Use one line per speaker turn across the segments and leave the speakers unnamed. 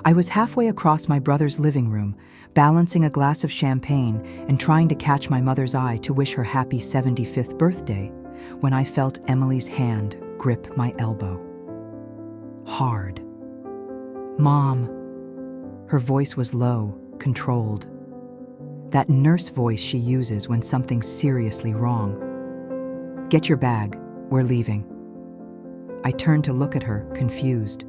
I was halfway across my brother's living room, balancing a glass of champagne and trying to catch my mother's eye to wish her happy 75th birthday, when I felt Emily's hand grip my elbow. Hard. "Mom." Her voice was low, controlled. That nurse voice she uses when something's seriously wrong. "Get your bag. We're leaving." I turned to look at her, confused.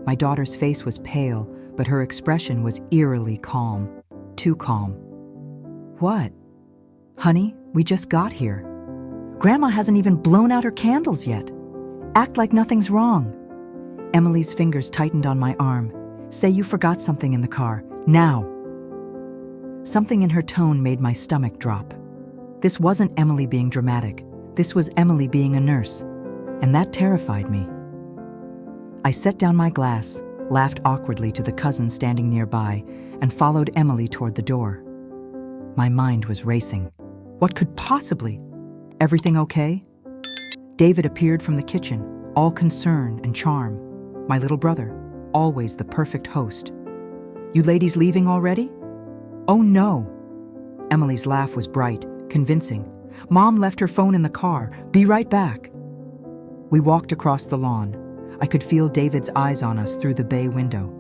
My daughter's face was pale, but her expression was eerily calm. Too calm. "What?" "Honey, we just got here. Grandma hasn't even blown out her candles yet. Act like nothing's wrong." Emily's fingers tightened on my arm. "Say you forgot something in the car. Now." Something in her tone made my stomach drop. This wasn't Emily being dramatic. This was Emily being a nurse. And that terrified me. I set down my glass, laughed awkwardly to the cousin standing nearby, and followed Emily toward the door. My mind was racing. What could possibly? Everything okay? David appeared from the kitchen, all concern and charm. My little brother, always the perfect host. "You ladies leaving already?" "Oh no." Emily's laugh was bright, convincing. "Mom left her phone in the car. Be right back." We walked across the lawn. I could feel David's eyes on us through the bay window.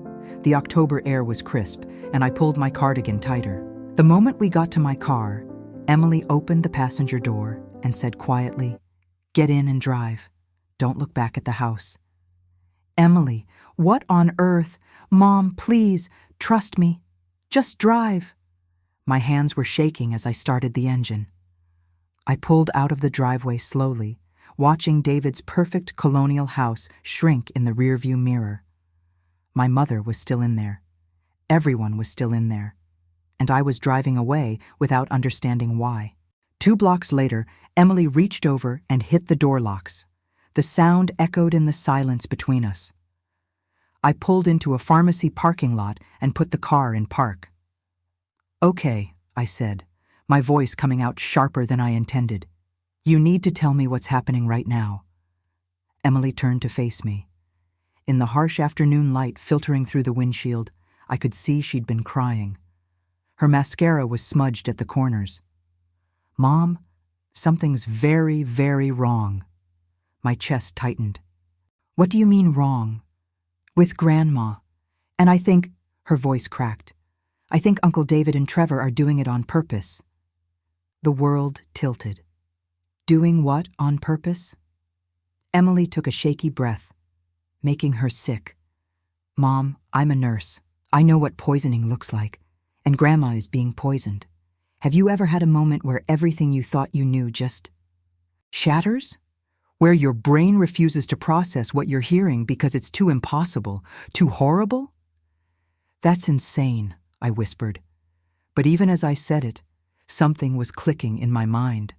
The October air was crisp, and I pulled my cardigan tighter. The moment we got to my car, Emily opened the passenger door and said quietly, "Get in and drive. Don't look back at the house." "Emily, what on earth? Mom, please, trust me. Just drive." My hands were shaking as I started the engine. I pulled out of the driveway slowly, watching David's perfect colonial house shrink in the rearview mirror. My mother was still in there. Everyone was still in there. And I was driving away without understanding why. 2 blocks later, Emily reached over and hit the door locks. The sound echoed in the silence between us. I pulled into a pharmacy parking lot and put the car in park. "Okay," I said, my voice coming out sharper than I intended. "You need to tell me what's happening right now." Emily turned to face me. In the harsh afternoon light filtering through the windshield, I could see she'd been crying. Her mascara was smudged at the corners. "Mom, something's very, very wrong." My chest tightened. "What do you mean wrong?" "With Grandma. And I think," her voice cracked, "I think Uncle David and Trevor are doing it on purpose." The world tilted. Doing what on purpose? Emily took a shaky breath, making her sick. "Mom, I'm a nurse. I know what poisoning looks like, and Grandma is being poisoned. Have you ever had a moment where everything you thought you knew just shatters? Where your brain refuses to process what you're hearing because it's too impossible, too horrible?" "That's insane," I whispered. But even as I said it, something was clicking in my mind.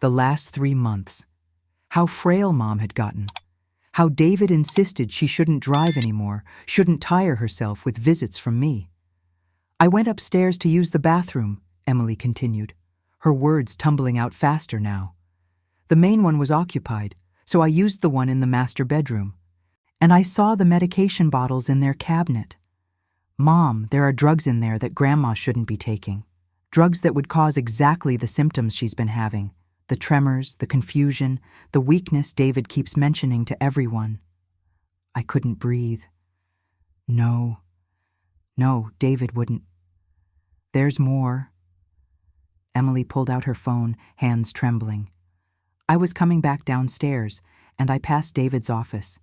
The last 3 months. How frail Mom had gotten. How David insisted she shouldn't drive anymore, shouldn't tire herself with visits from me. "I went upstairs to use the bathroom," Emily continued, her words tumbling out faster now. "The main one was occupied, so I used the one in the master bedroom. And I saw the medication bottles in their cabinet. Mom, there are drugs in there that Grandma shouldn't be taking. Drugs that would cause exactly the symptoms she's been having. The tremors, the confusion, the weakness David keeps mentioning to everyone." I couldn't breathe. No, David wouldn't. "There's more." Emily pulled out her phone, hands trembling. I was coming back downstairs, and I passed David's office.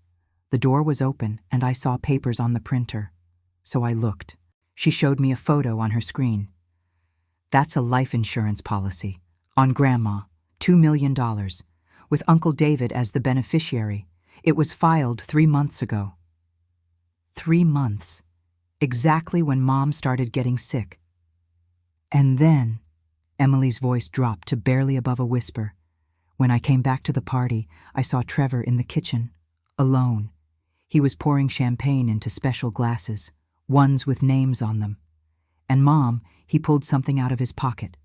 The door was open, and I saw papers on the printer. So I looked. She showed me a photo on her screen. "That's a life insurance policy. On Grandma. $2 million, with Uncle David as the beneficiary. It was filed 3 months ago." 3 months. Exactly when Mom started getting sick. And then, Emily's voice dropped to barely above a whisper. When I came back to the party, I saw Trevor in the kitchen, alone. He was pouring champagne into special glasses, ones with names on them. And Mom, he pulled something out of his pocket,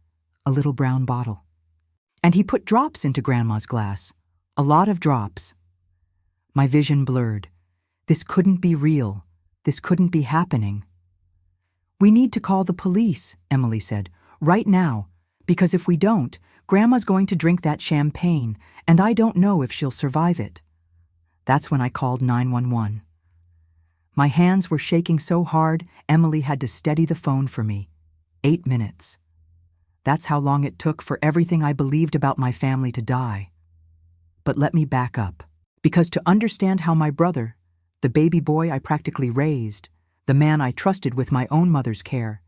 a little brown bottle. And he put drops into Grandma's glass. A lot of drops. My vision blurred. This couldn't be real. This couldn't be happening. "We need to call the police," Emily said, "right now, because if we don't, Grandma's going to drink that champagne, and I don't know if she'll survive it." That's when I called 911. My hands were shaking so hard, Emily had to steady the phone for me. 8 minutes. That's how long it took for everything I believed about my family to die. But let me back up, because to understand how my brother, the baby boy I practically raised, the man I trusted with my own mother's care,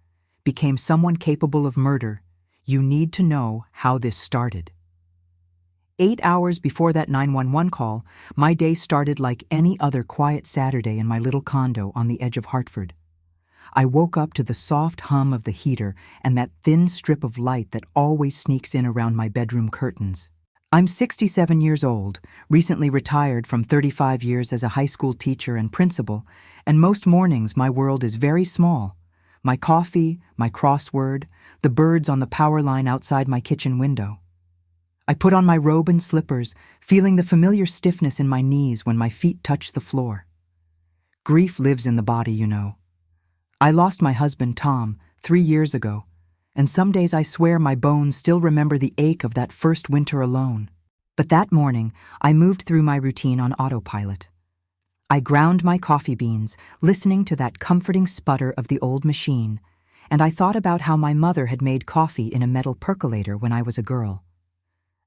became someone capable of murder, you need to know how this started. 8 hours before that 911 call, my day started like any other quiet Saturday in my little condo on the edge of Hartford. I woke up to the soft hum of the heater and that thin strip of light that always sneaks in around my bedroom curtains. I'm 67 years old, recently retired from 35 years as a high school teacher and principal, and most mornings my world is very small. My coffee, my crossword, the birds on the power line outside my kitchen window. I put on my robe and slippers, feeling the familiar stiffness in my knees when my feet touch the floor. Grief lives in the body, you know. I lost my husband, Tom, 3 years ago, and some days I swear my bones still remember the ache of that first winter alone. But that morning, I moved through my routine on autopilot. I ground my coffee beans, listening to that comforting sputter of the old machine, and I thought about how my mother had made coffee in a metal percolator when I was a girl.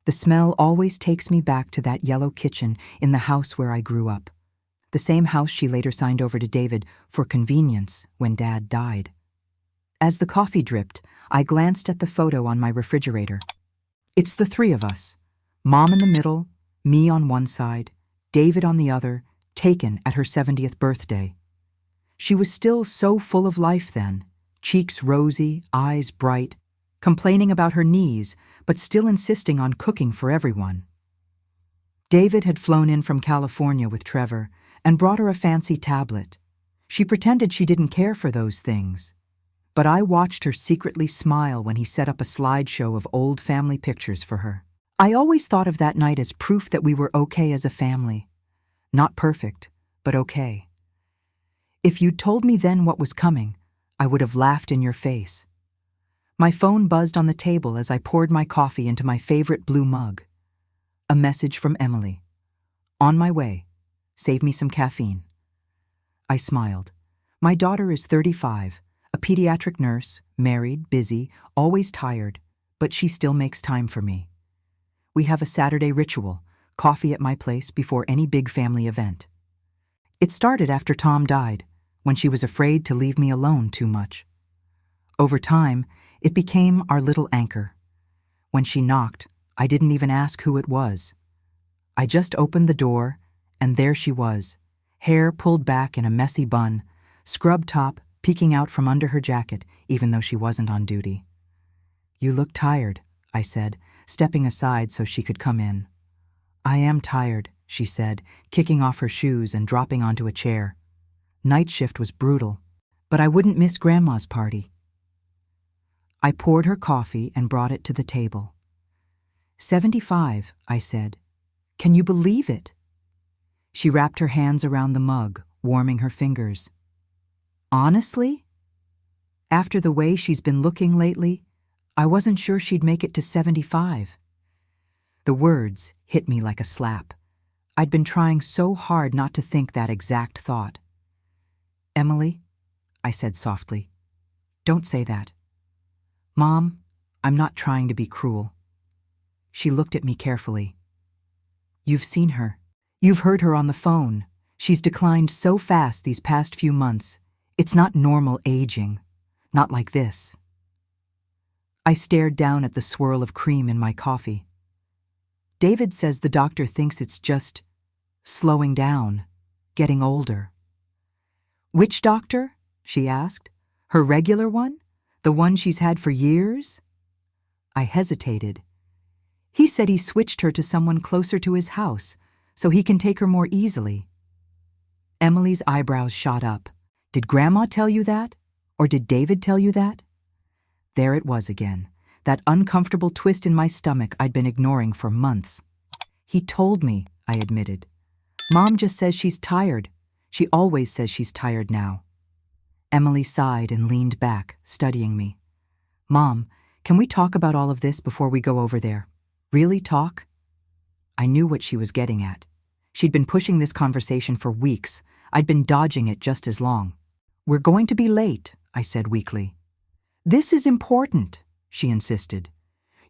The smell always takes me back to that yellow kitchen in the house where I grew up. The same house she later signed over to David for convenience when Dad died. As the coffee dripped, I glanced at the photo on my refrigerator. It's the three of us, Mom in the middle, me on one side, David on the other, taken at her 70th birthday. She was still so full of life then, cheeks rosy, eyes bright, complaining about her knees, but still insisting on cooking for everyone. David had flown in from California with Trevor and brought her a fancy tablet. She pretended she didn't care for those things. But I watched her secretly smile when he set up a slideshow of old family pictures for her. I always thought of that night as proof that we were okay as a family. Not perfect, but okay. If you'd told me then what was coming, I would have laughed in your face. My phone buzzed on the table as I poured my coffee into my favorite blue mug. A message from Emily. "On my way. Save me some caffeine." I smiled. My daughter is 35, a pediatric nurse, married, busy, always tired, but she still makes time for me. We have a Saturday ritual, coffee at my place before any big family event. It started after Tom died, when she was afraid to leave me alone too much. Over time, it became our little anchor. When she knocked, I didn't even ask who it was. I just opened the door, and there she was, hair pulled back in a messy bun, scrub top peeking out from under her jacket, even though she wasn't on duty. "You look tired," I said, stepping aside so she could come in. "I am tired," she said, kicking off her shoes and dropping onto a chair. Night shift was brutal, but I wouldn't miss Grandma's party. I poured her coffee and brought it to the table. 75, I said. "Can you believe it?" She wrapped her hands around the mug, warming her fingers. "Honestly? After the way she's been looking lately, I wasn't sure she'd make it to 75. The words hit me like a slap. I'd been trying so hard not to think that exact thought. "Emily," I said softly, "don't say that." "Mom, I'm not trying to be cruel." She looked at me carefully. "You've seen her. You've heard her on the phone. She's declined so fast these past few months. It's not normal aging. Not like this." I stared down at the swirl of cream in my coffee. "David says the doctor thinks it's just slowing down, getting older." "Which doctor?" she asked. "Her regular one? The one she's had for years?" I hesitated. "He said he switched her to someone closer to his house, so he can take her more easily." Emily's eyebrows shot up. "Did Grandma tell you that? Or did David tell you that?" There it was again, that uncomfortable twist in my stomach I'd been ignoring for months. "He told me," I admitted. "Mom just says she's tired. She always says she's tired now." Emily sighed and leaned back, studying me. Mom, can we talk about all of this before we go over there? Really talk? I knew what she was getting at. She'd been pushing this conversation for weeks. I'd been dodging it just as long. We're going to be late, I said weakly. This is important, she insisted.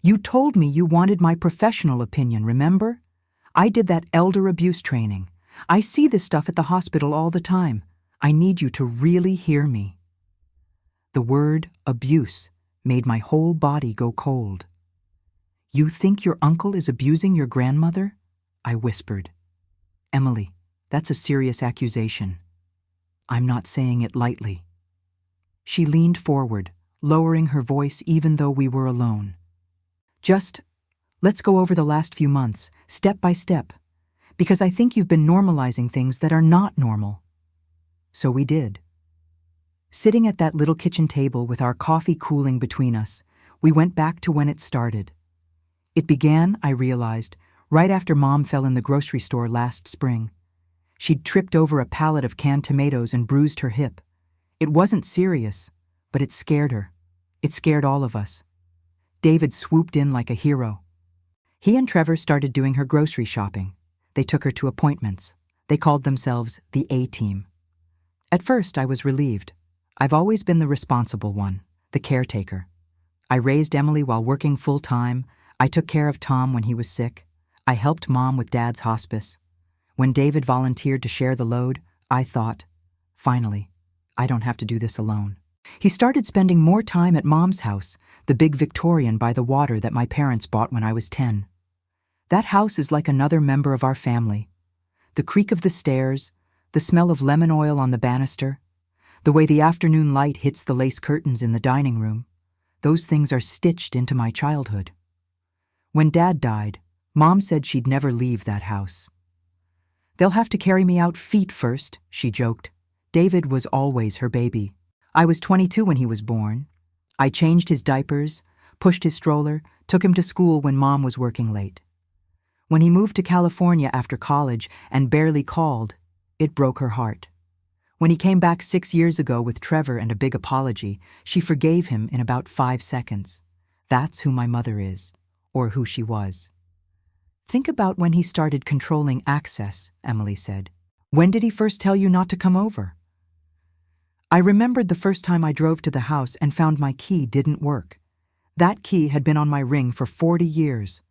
You told me you wanted my professional opinion, remember? I did that elder abuse training. I see this stuff at the hospital all the time. I need you to really hear me. The word abuse made my whole body go cold. You think your uncle is abusing your grandmother? I whispered. Emily, that's a serious accusation. I'm not saying it lightly. She leaned forward, lowering her voice even though we were alone. Let's go over the last few months, step by step, because I think you've been normalizing things that are not normal. So we did. Sitting at that little kitchen table with our coffee cooling between us, we went back to when it started. It began, I realized, right after Mom fell in the grocery store last spring. She'd tripped over a pallet of canned tomatoes and bruised her hip. It wasn't serious, but it scared her. It scared all of us. David swooped in like a hero. He and Trevor started doing her grocery shopping. They took her to appointments. They called themselves the A-Team. At first, I was relieved. I've always been the responsible one, the caretaker. I raised Emily while working full-time. I took care of Tom when he was sick. I helped Mom with Dad's hospice. When David volunteered to share the load, I thought, finally, I don't have to do this alone. He started spending more time at Mom's house, the big Victorian by the water that my parents bought when I was 10. That house is like another member of our family. The creak of the stairs, the smell of lemon oil on the banister, the way the afternoon light hits the lace curtains in the dining room, those things are stitched into my childhood. When Dad died, Mom said she'd never leave that house. They'll have to carry me out feet first, she joked. David was always her baby. I was 22 when he was born. I changed his diapers, pushed his stroller, took him to school when Mom was working late. When he moved to California after college and barely called, it broke her heart. When he came back 6 years ago with Trevor and a big apology, she forgave him in about 5 seconds. That's who my mother is, or who she was. Think about when he started controlling access, Emily said. When did he first tell you not to come over? I remembered the first time I drove to the house and found my key didn't work. That key had been on my ring for 40 years.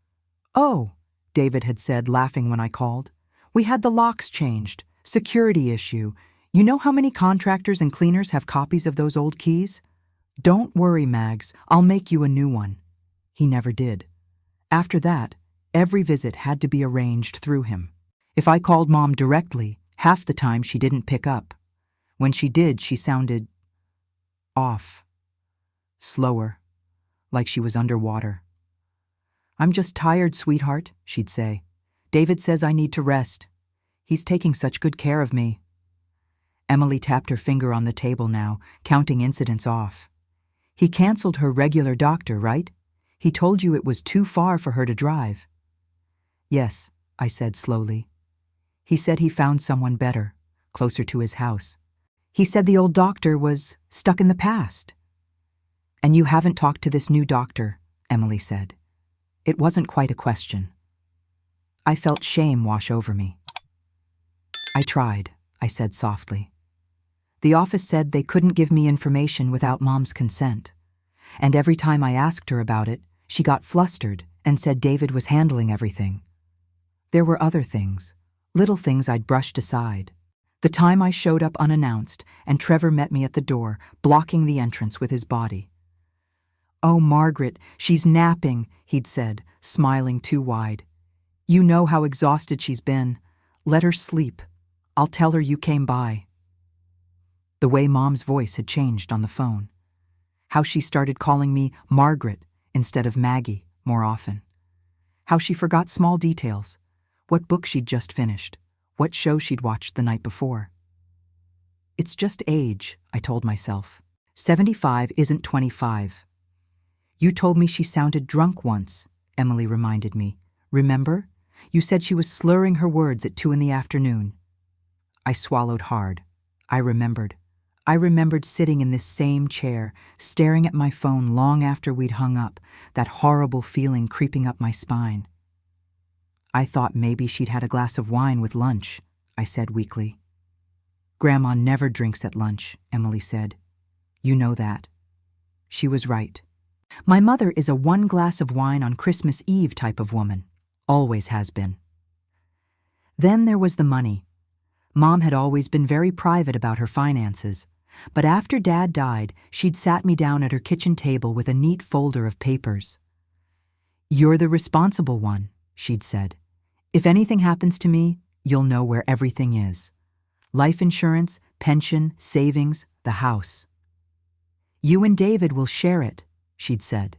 Oh, David had said, laughing when I called. We had the locks changed. Security issue. You know how many contractors and cleaners have copies of those old keys? Don't worry, Mags. I'll make you a new one. He never did. After that, every visit had to be arranged through him. If I called Mom directly, half the time she didn't pick up. When she did, she sounded off, slower, like she was underwater. I'm just tired, sweetheart, she'd say. David says I need to rest. He's taking such good care of me. Emily tapped her finger on the table now, counting incidents off. He canceled her regular doctor, right? He told you it was too far for her to drive. Yes, I said slowly. He said he found someone better, closer to his house. He said the old doctor was stuck in the past. And you haven't talked to this new doctor, Emily said. It wasn't quite a question. I felt shame wash over me. I tried, I said softly. The office said they couldn't give me information without Mom's consent. And every time I asked her about it, she got flustered and said David was handling everything. There were other things, little things I'd brushed aside. The time I showed up unannounced and Trevor met me at the door, blocking the entrance with his body. Oh, Margaret, she's napping, he'd said, smiling too wide. You know how exhausted she's been. Let her sleep. I'll tell her you came by. The way Mom's voice had changed on the phone. How she started calling me Margaret instead of Maggie more often. How she forgot small details. What book she'd just finished. What show she'd watched the night before. It's just age, I told myself. 75 isn't 25. You told me she sounded drunk once, Emily reminded me. Remember? You said she was slurring her words at 2 in the afternoon. I swallowed hard. I remembered. I remembered sitting in this same chair, staring at my phone long after we'd hung up, that horrible feeling creeping up my spine. I thought maybe she'd had a glass of wine with lunch, I said weakly. Grandma never drinks at lunch, Emily said. You know that. She was right. My mother is a one glass of wine on Christmas Eve type of woman. Always has been. Then there was the money. Mom had always been very private about her finances, but after Dad died, she'd sat me down at her kitchen table with a neat folder of papers. You're the responsible one, she'd said. If anything happens to me, you'll know where everything is. Life insurance, pension, savings, the house. You and David will share it, she'd said.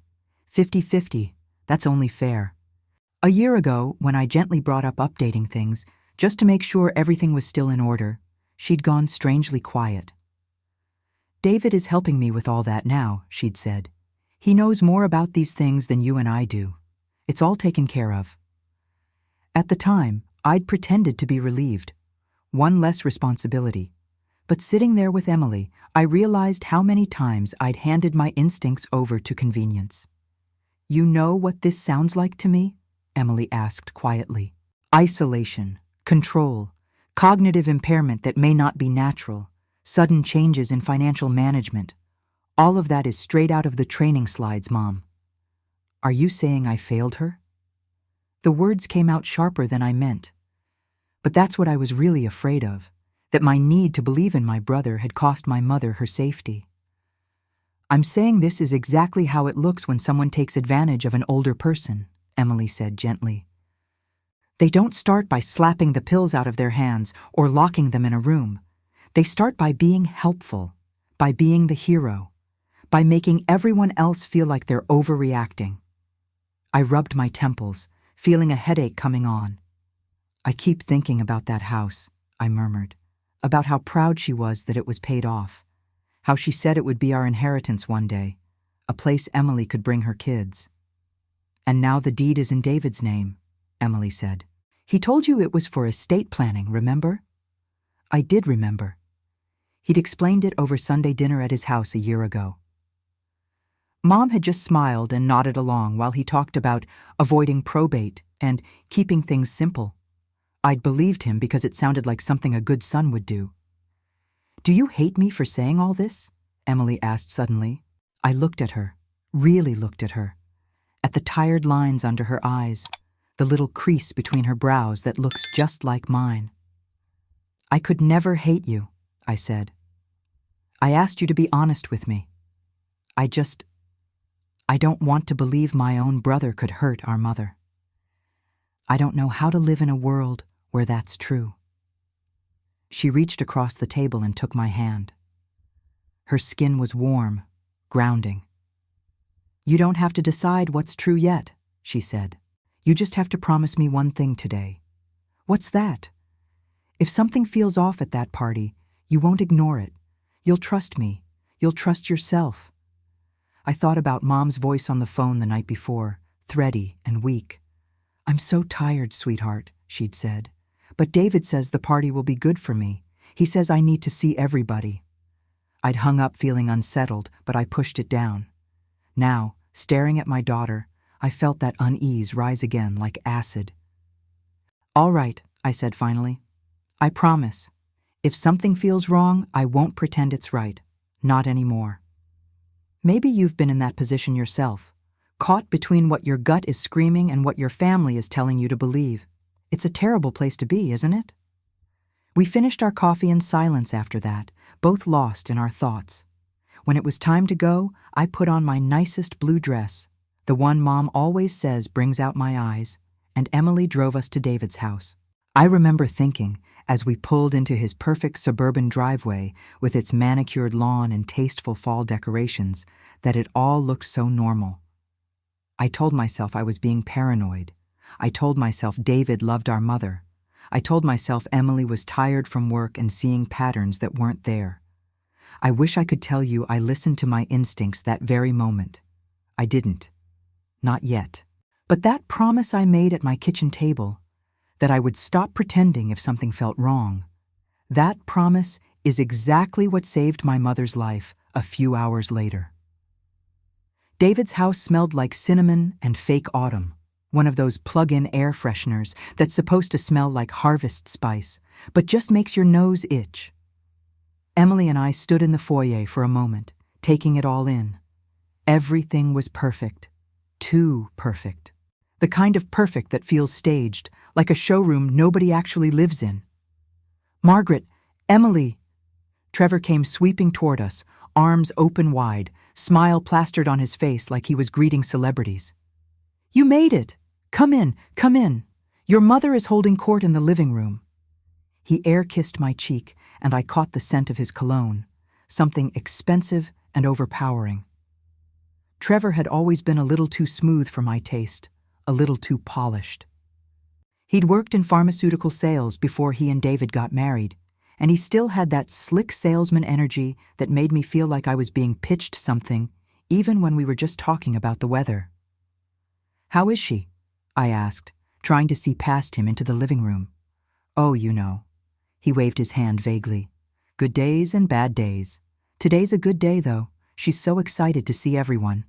50-50, that's only fair. A year ago, when I gently brought up updating things, just to make sure everything was still in order, she'd gone strangely quiet. David is helping me with all that now, she'd said. He knows more about these things than you and I do. It's all taken care of. At the time, I'd pretended to be relieved. One less responsibility. But sitting there with Emily, I realized how many times I'd handed my instincts over to convenience. You know what this sounds like to me? Emily asked quietly. Isolation, control, cognitive impairment that may not be natural, sudden changes in financial management. All of that is straight out of the training slides, Mom. Are you saying I failed her? The words came out sharper than I meant. But that's what I was really afraid of, that my need to believe in my brother had cost my mother her safety. I'm saying this is exactly how it looks when someone takes advantage of an older person, Emily said gently. They don't start by slapping the pills out of their hands or locking them in a room. They start by being helpful, by being the hero, by making everyone else feel like they're overreacting. I rubbed my temples, feeling a headache coming on. I keep thinking about that house, I murmured, about how proud she was that it was paid off, how she said it would be our inheritance one day, a place Emily could bring her kids. And now the deed is in David's name, Emily said. He told you it was for estate planning, remember? I did remember. He'd explained it over Sunday dinner at his house a year ago. Mom had just smiled and nodded along while he talked about avoiding probate and keeping things simple. I'd believed him because it sounded like something a good son would do. Do you hate me for saying all this? Emily asked suddenly. I looked at her, really looked at her, at the tired lines under her eyes, the little crease between her brows that looks just like mine. I could never hate you, I said. I asked you to be honest with me. I don't want to believe my own brother could hurt our mother. I don't know how to live in a world where that's true. She reached across the table and took my hand. Her skin was warm, grounding. You don't have to decide what's true yet, she said. You just have to promise me one thing today. What's that? If something feels off at that party, you won't ignore it. You'll trust me. You'll trust yourself. I thought about Mom's voice on the phone the night before, thready and weak. I'm so tired, sweetheart, she'd said. But David says the party will be good for me. He says I need to see everybody. I'd hung up feeling unsettled, but I pushed it down. Now, staring at my daughter, I felt that unease rise again like acid. All right, I said finally. I promise. If something feels wrong, I won't pretend it's right. Not anymore. Maybe you've been in that position yourself, caught between what your gut is screaming and what your family is telling you to believe. It's a terrible place to be, isn't it? We finished our coffee in silence after that, both lost in our thoughts. When it was time to go, I put on my nicest blue dress, the one Mom always says brings out my eyes, and Emily drove us to David's house. I remember thinking, as we pulled into his perfect suburban driveway with its manicured lawn and tasteful fall decorations, that it all looked so normal. I told myself I was being paranoid. I told myself David loved our mother. I told myself Emily was tired from work and seeing patterns that weren't there. I wish I could tell you I listened to my instincts that very moment. I didn't. Not yet. But that promise I made at my kitchen table, that I would stop pretending if something felt wrong, that promise is exactly what saved my mother's life a few hours later. David's house smelled like cinnamon and fake autumn, one of those plug-in air fresheners that's supposed to smell like harvest spice, but just makes your nose itch. Emily and I stood in the foyer for a moment, taking it all in. Everything was perfect. Too perfect. The kind of perfect that feels staged, like a showroom nobody actually lives in. "Margaret, Emily!" Trevor came sweeping toward us, arms open wide, smile plastered on his face like he was greeting celebrities. "You made it! Come in, come in! Your mother is holding court in the living room." He air-kissed my cheek, and I caught the scent of his cologne, something expensive and overpowering. Trevor had always been a little too smooth for my taste, a little too polished. He'd worked in pharmaceutical sales before he and David got married, and he still had that slick salesman energy that made me feel like I was being pitched something, even when we were just talking about the weather. "How is she?" I asked, trying to see past him into the living room. "Oh, you know." He waved his hand vaguely. "Good days and bad days. Today's a good day, though. She's so excited to see everyone."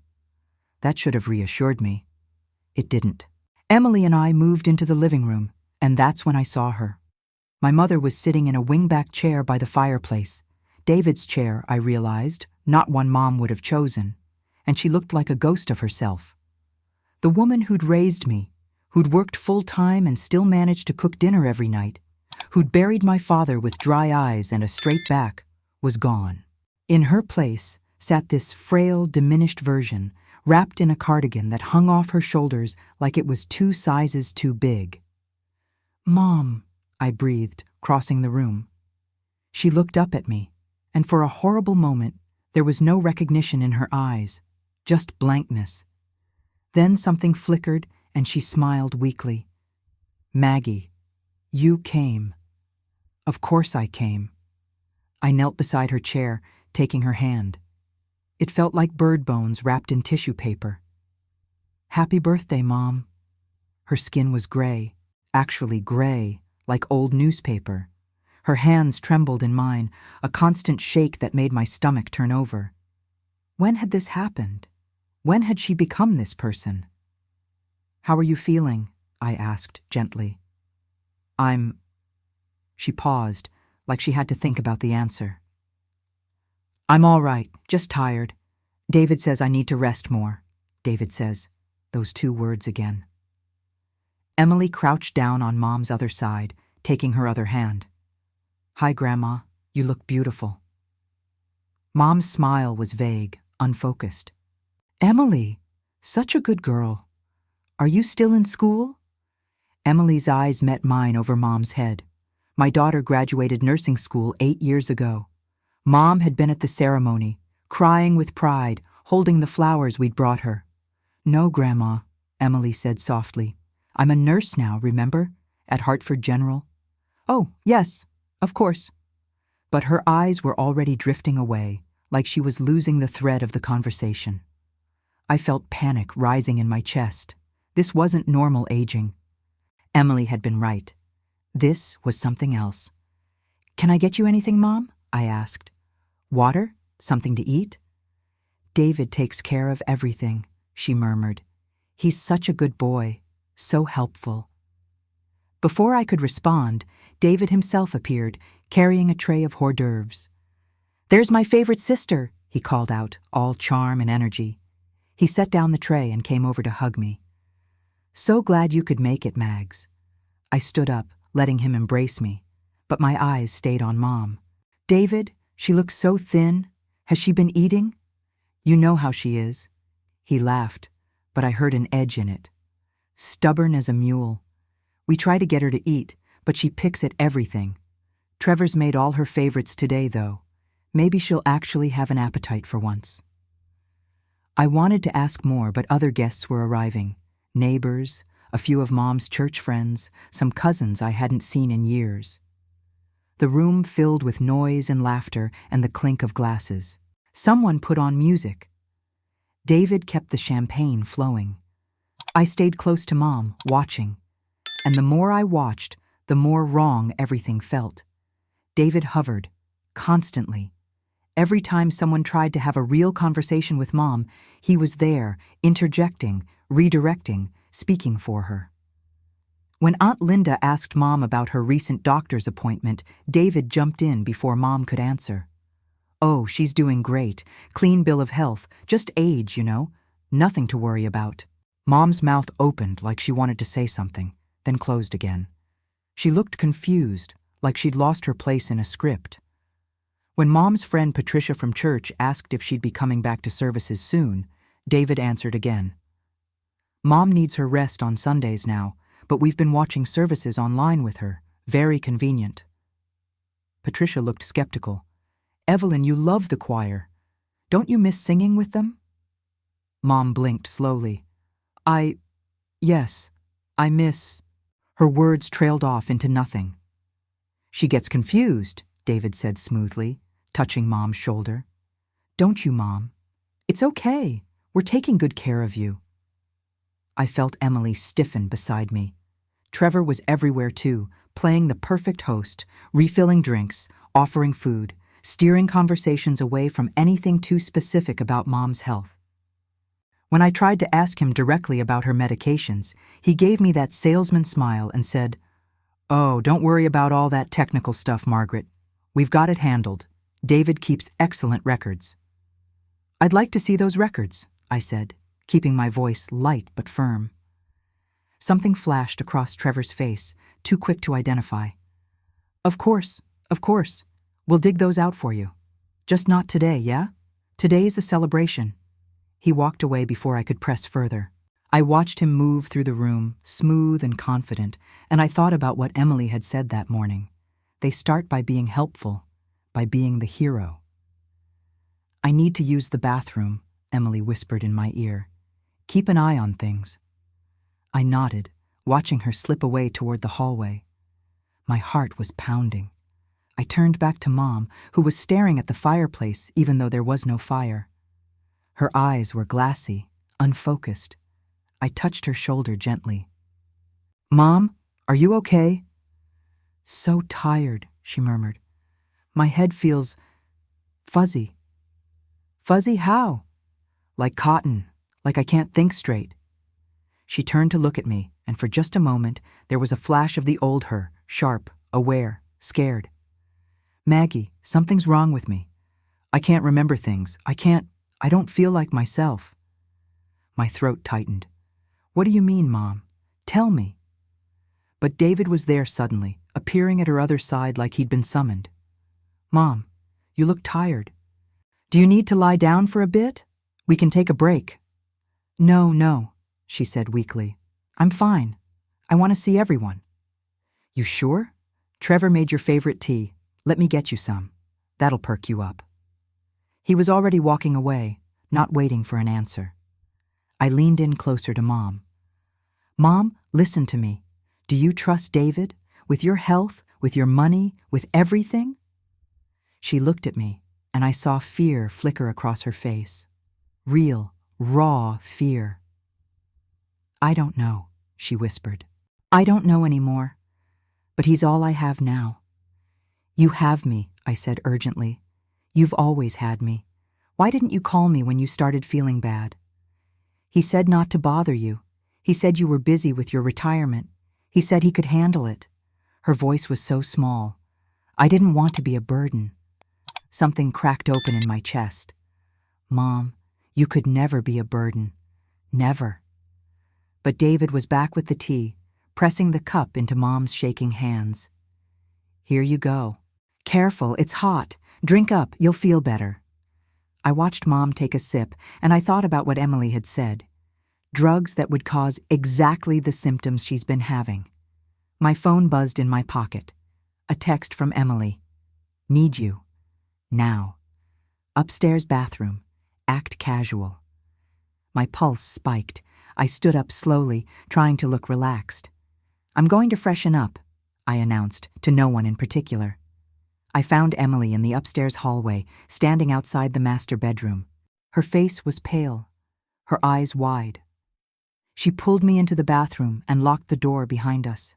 That should have reassured me. It didn't. Emily and I moved into the living room, and that's when I saw her. My mother was sitting in a wingback chair by the fireplace. David's chair, I realized, not one Mom would have chosen, and she looked like a ghost of herself. The woman who'd raised me, who'd worked full-time and still managed to cook dinner every night, who'd buried my father with dry eyes and a straight back, was gone. In her place sat this frail, diminished version, wrapped in a cardigan that hung off her shoulders like it was 2 sizes too big. "Mom," I breathed, crossing the room. She looked up at me, and for a horrible moment, there was no recognition in her eyes, just blankness. Then something flickered, and she smiled weakly. "Maggie, you came." Of course I came. I knelt beside her chair, taking her hand. It felt like bird bones wrapped in tissue paper. "Happy birthday, Mom." Her skin was gray, actually gray, like old newspaper. Her hands trembled in mine, a constant shake that made my stomach turn over. When had this happened? When had she become this person? "How are you feeling?" I asked gently. She paused, like she had to think about the answer. "I'm all right, just tired. David says I need to rest more." David says, those 2 words again. Emily crouched down on Mom's other side, taking her other hand. "Hi, Grandma. You look beautiful." Mom's smile was vague, unfocused. "Emily, such a good girl. Are you still in school?" Emily's eyes met mine over Mom's head. My daughter graduated nursing school 8 years ago. Mom had been at the ceremony, crying with pride, holding the flowers we'd brought her. "No, Grandma," Emily said softly. "I'm a nurse now, remember? At Hartford General." "Oh, yes, of course." But her eyes were already drifting away, like she was losing the thread of the conversation. I felt panic rising in my chest. This wasn't normal aging. Emily had been right. This was something else. "Can I get you anything, Mom?" I asked. "Water? Something to eat?" "David takes care of everything," she murmured. "He's such a good boy, so helpful." Before I could respond, David himself appeared, carrying a tray of hors d'oeuvres. "There's my favorite sister," he called out, all charm and energy. He set down the tray and came over to hug me. "So glad you could make it, Mags." I stood up, letting him embrace me, but my eyes stayed on Mom. "David, she looks so thin. Has she been eating?" "You know how she is." He laughed, but I heard an edge in it. "Stubborn as a mule. We try to get her to eat, but she picks at everything. Trevor's made all her favorites today, though. Maybe she'll actually have an appetite for once." I wanted to ask more, but other guests were arriving. Neighbors, a few of Mom's church friends, some cousins I hadn't seen in years. The room filled with noise and laughter and the clink of glasses. Someone put on music. David kept the champagne flowing. I stayed close to Mom, watching. And the more I watched, the more wrong everything felt. David hovered, constantly. Every time someone tried to have a real conversation with Mom, he was there, interjecting, redirecting, speaking for her. When Aunt Linda asked Mom about her recent doctor's appointment, David jumped in before Mom could answer. "Oh, she's doing great. Clean bill of health. Just age, you know. Nothing to worry about." Mom's mouth opened like she wanted to say something, then closed again. She looked confused, like she'd lost her place in a script. When Mom's friend Patricia from church asked if she'd be coming back to services soon, David answered again. "Mom needs her rest on Sundays now, but we've been watching services online with her. Very convenient." Patricia looked skeptical. "Evelyn, you love the choir. Don't you miss singing with them?" Mom blinked slowly. Yes, I miss..." Her words trailed off into nothing. "She gets confused," David said smoothly, touching Mom's shoulder. "Don't you, Mom? It's okay. We're taking good care of you." I felt Emily stiffen beside me. Trevor was everywhere too, playing the perfect host, refilling drinks, offering food, steering conversations away from anything too specific about Mom's health. When I tried to ask him directly about her medications, he gave me that salesman smile and said, "Oh, don't worry about all that technical stuff, Margaret. We've got it handled. David keeps excellent records." "I'd like to see those records," I said, keeping my voice light but firm. Something flashed across Trevor's face, too quick to identify. Of course. We'll dig those out for you. Just not today, yeah? Today's a celebration." He walked away before I could press further. I watched him move through the room, smooth and confident, and I thought about what Emily had said that morning. They start by being helpful, by being the hero. "I need to use the bathroom," Emily whispered in my ear. "Keep an eye on things." I nodded, watching her slip away toward the hallway. My heart was pounding. I turned back to Mom, who was staring at the fireplace even though there was no fire. Her eyes were glassy, unfocused. I touched her shoulder gently. "Mom, are you okay?" "So tired," she murmured. "My head feels fuzzy." "Fuzzy how?" "Like cotton, like I can't think straight." She turned to look at me, and for just a moment, there was a flash of the old her, sharp, aware, scared. "Maggie, something's wrong with me. I can't remember things. I don't feel like myself." My throat tightened. "What do you mean, Mom? Tell me." But David was there suddenly, appearing at her other side like he'd been summoned. "Mom, you look tired. Do you need to lie down for a bit? We can take a break." No, she said weakly. "I'm fine. I want to see everyone." "You sure? Trevor made your favorite tea. Let me get you some. That'll perk you up." He was already walking away, not waiting for an answer. I leaned in closer to Mom. "Mom, listen to me. Do you trust David? With your health, with your money, with everything?" She looked at me, and I saw fear flicker across her face. Real, raw fear. "I don't know," she whispered. "I don't know anymore. But he's all I have now." "You have me," I said urgently. "You've always had me. Why didn't you call me when you started feeling bad?" "He said not to bother you. He said you were busy with your retirement. He said he could handle it." Her voice was so small. I didn't want to be a burden. Something cracked open in my chest. "Mom, you could never be a burden. Never." But David was back with the tea, pressing the cup into Mom's shaking hands. "Here you go. Careful, it's hot. Drink up, you'll feel better." I watched Mom take a sip, and I thought about what Emily had said. Drugs that would cause exactly the symptoms she's been having. My phone buzzed in my pocket. A text from Emily. "Need you. Now. Upstairs bathroom. Act casual." My pulse spiked. I stood up slowly, trying to look relaxed. "I'm going to freshen up," I announced, to no one in particular. I found Emily in the upstairs hallway, standing outside the master bedroom. Her face was pale, her eyes wide. She pulled me into the bathroom and locked the door behind us.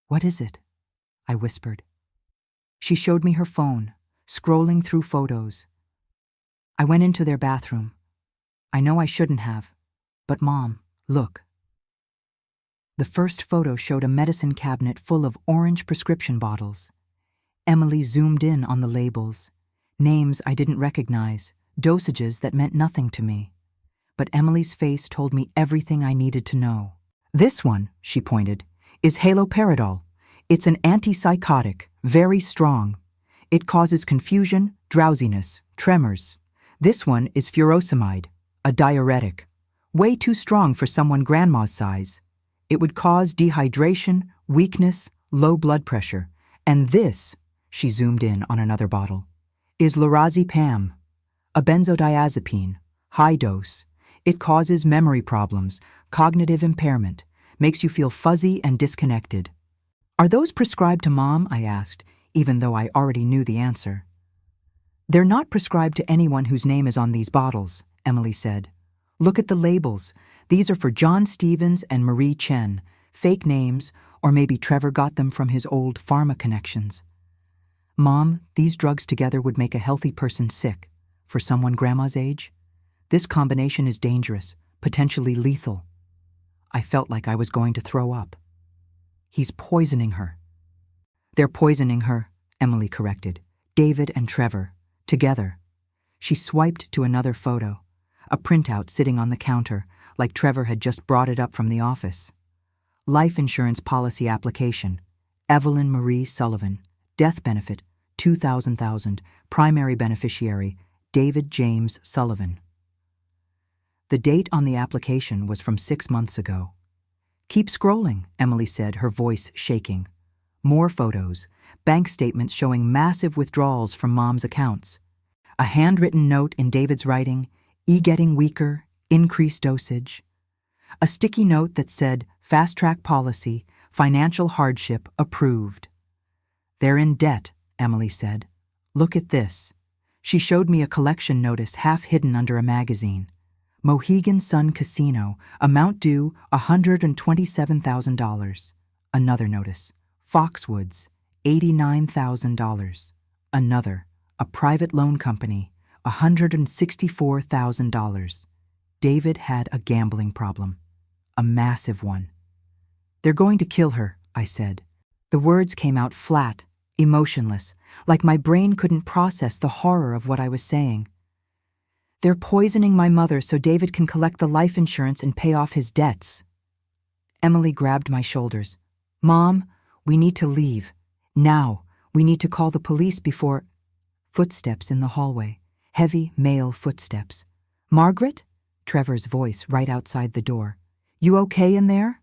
"What is it?" I whispered. She showed me her phone, scrolling through photos. I went into their bathroom. I know I shouldn't have, but Mom, look. The first photo showed a medicine cabinet full of orange prescription bottles. Emily zoomed in on the labels. Names I didn't recognize, dosages that meant nothing to me. But Emily's face told me everything I needed to know. This one, she pointed, is haloperidol. It's an antipsychotic, very strong. It causes confusion, drowsiness, tremors. This one is furosemide, a diuretic. Way too strong for someone grandma's size. It would cause dehydration, weakness, low blood pressure. And this, she zoomed in on another bottle, is lorazepam, a benzodiazepine, high dose. It causes memory problems, cognitive impairment, makes you feel fuzzy and disconnected. Are those prescribed to Mom? I asked, even though I already knew the answer. They're not prescribed to anyone whose name is on these bottles, Emily said. Look at the labels. These are for John Stevens and Marie Chen, fake names, or maybe Trevor got them from his old pharma connections. Mom, these drugs together would make a healthy person sick. For someone grandma's age? This combination is dangerous, potentially lethal. I felt like I was going to throw up. He's poisoning her. They're poisoning her, Emily corrected. David and Trevor, together. She swiped to another photo, a printout sitting on the counter, like Trevor had just brought it up from the office. Life insurance policy application. Evelyn Marie Sullivan. Death benefit, $2,000. Primary beneficiary, David James Sullivan. The date on the application was from 6 months ago. Keep scrolling, Emily said, her voice shaking. More photos, bank statements showing massive withdrawals from Mom's accounts. A handwritten note in David's writing, getting weaker, increased dosage. A sticky note that said, fast track policy, financial hardship approved. They're in debt, Emily said. Look at this. She showed me a collection notice half hidden under a magazine. Mohegan Sun Casino, amount due $127,000. Another notice. Foxwoods, $89,000. Another, a private loan company, $164,000. David had a gambling problem. A massive one. They're going to kill her, I said. The words came out flat, emotionless, like my brain couldn't process the horror of what I was saying. They're poisoning my mother so David can collect the life insurance and pay off his debts. Emily grabbed my shoulders. Mom, we need to leave. Now, we need to call the police before... Footsteps in the hallway. Heavy male footsteps. Margaret? Trevor's voice right outside the door. You okay in there?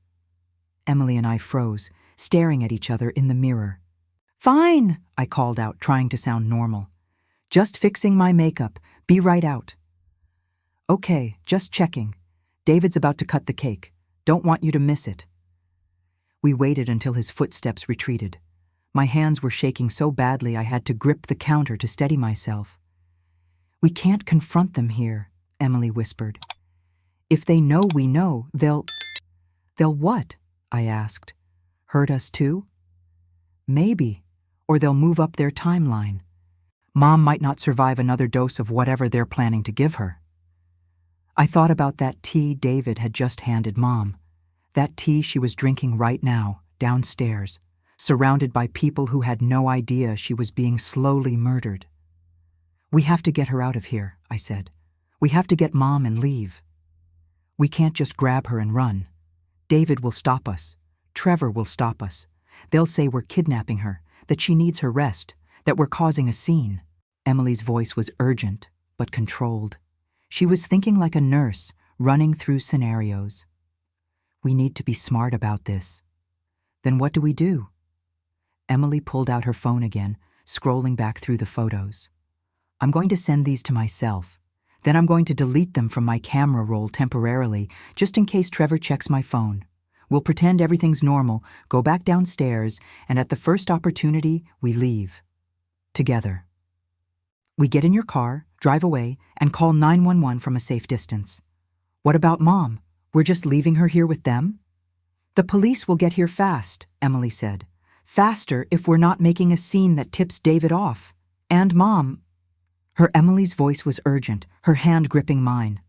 Emily and I froze, staring at each other in the mirror. Fine, I called out, trying to sound normal. Just fixing my makeup. Be right out. Okay, just checking. David's about to cut the cake. Don't want you to miss it. We waited until his footsteps retreated. My hands were shaking so badly I had to grip the counter to steady myself. We can't confront them here, Emily whispered. If they know we know, they'll... They'll what? I asked. Hurt us too? Maybe. Or they'll move up their timeline. Mom might not survive another dose of whatever they're planning to give her. I thought about that tea David had just handed Mom. That tea she was drinking right now, downstairs, surrounded by people who had no idea she was being slowly murdered. We have to get her out of here, I said. We have to get Mom and leave. We can't just grab her and run. David will stop us. Trevor will stop us. They'll say we're kidnapping her, that she needs her rest, that we're causing a scene. Emily's voice was urgent, but controlled. She was thinking like a nurse, running through scenarios. We need to be smart about this. Then what do we do? Emily pulled out her phone again, scrolling back through the photos. I'm going to send these to myself. Then I'm going to delete them from my camera roll temporarily, just in case Trevor checks my phone. We'll pretend everything's normal, go back downstairs, and at the first opportunity, we leave. Together. We get in your car, drive away, and call 911 from a safe distance. What about Mom? We're just leaving her here with them? The police will get here fast, Emily said. Faster if we're not making a scene that tips David off. And Mom. Her Emily's voice was urgent, her hand gripping mine.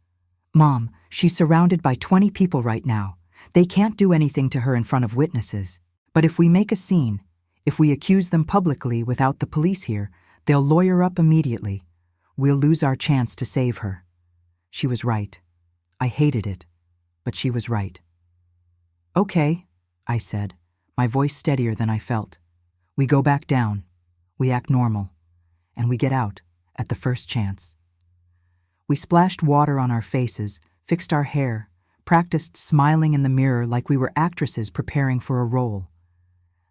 Mom, she's surrounded by 20 people right now. They can't do anything to her in front of witnesses. But if we make a scene, if we accuse them publicly without the police here, they'll lawyer up immediately. We'll lose our chance to save her. She was right. I hated it, but she was right. Okay, I said, my voice steadier than I felt. We go back down. We act normal. And we get out at the first chance. We splashed water on our faces, fixed our hair, practiced smiling in the mirror like we were actresses preparing for a role.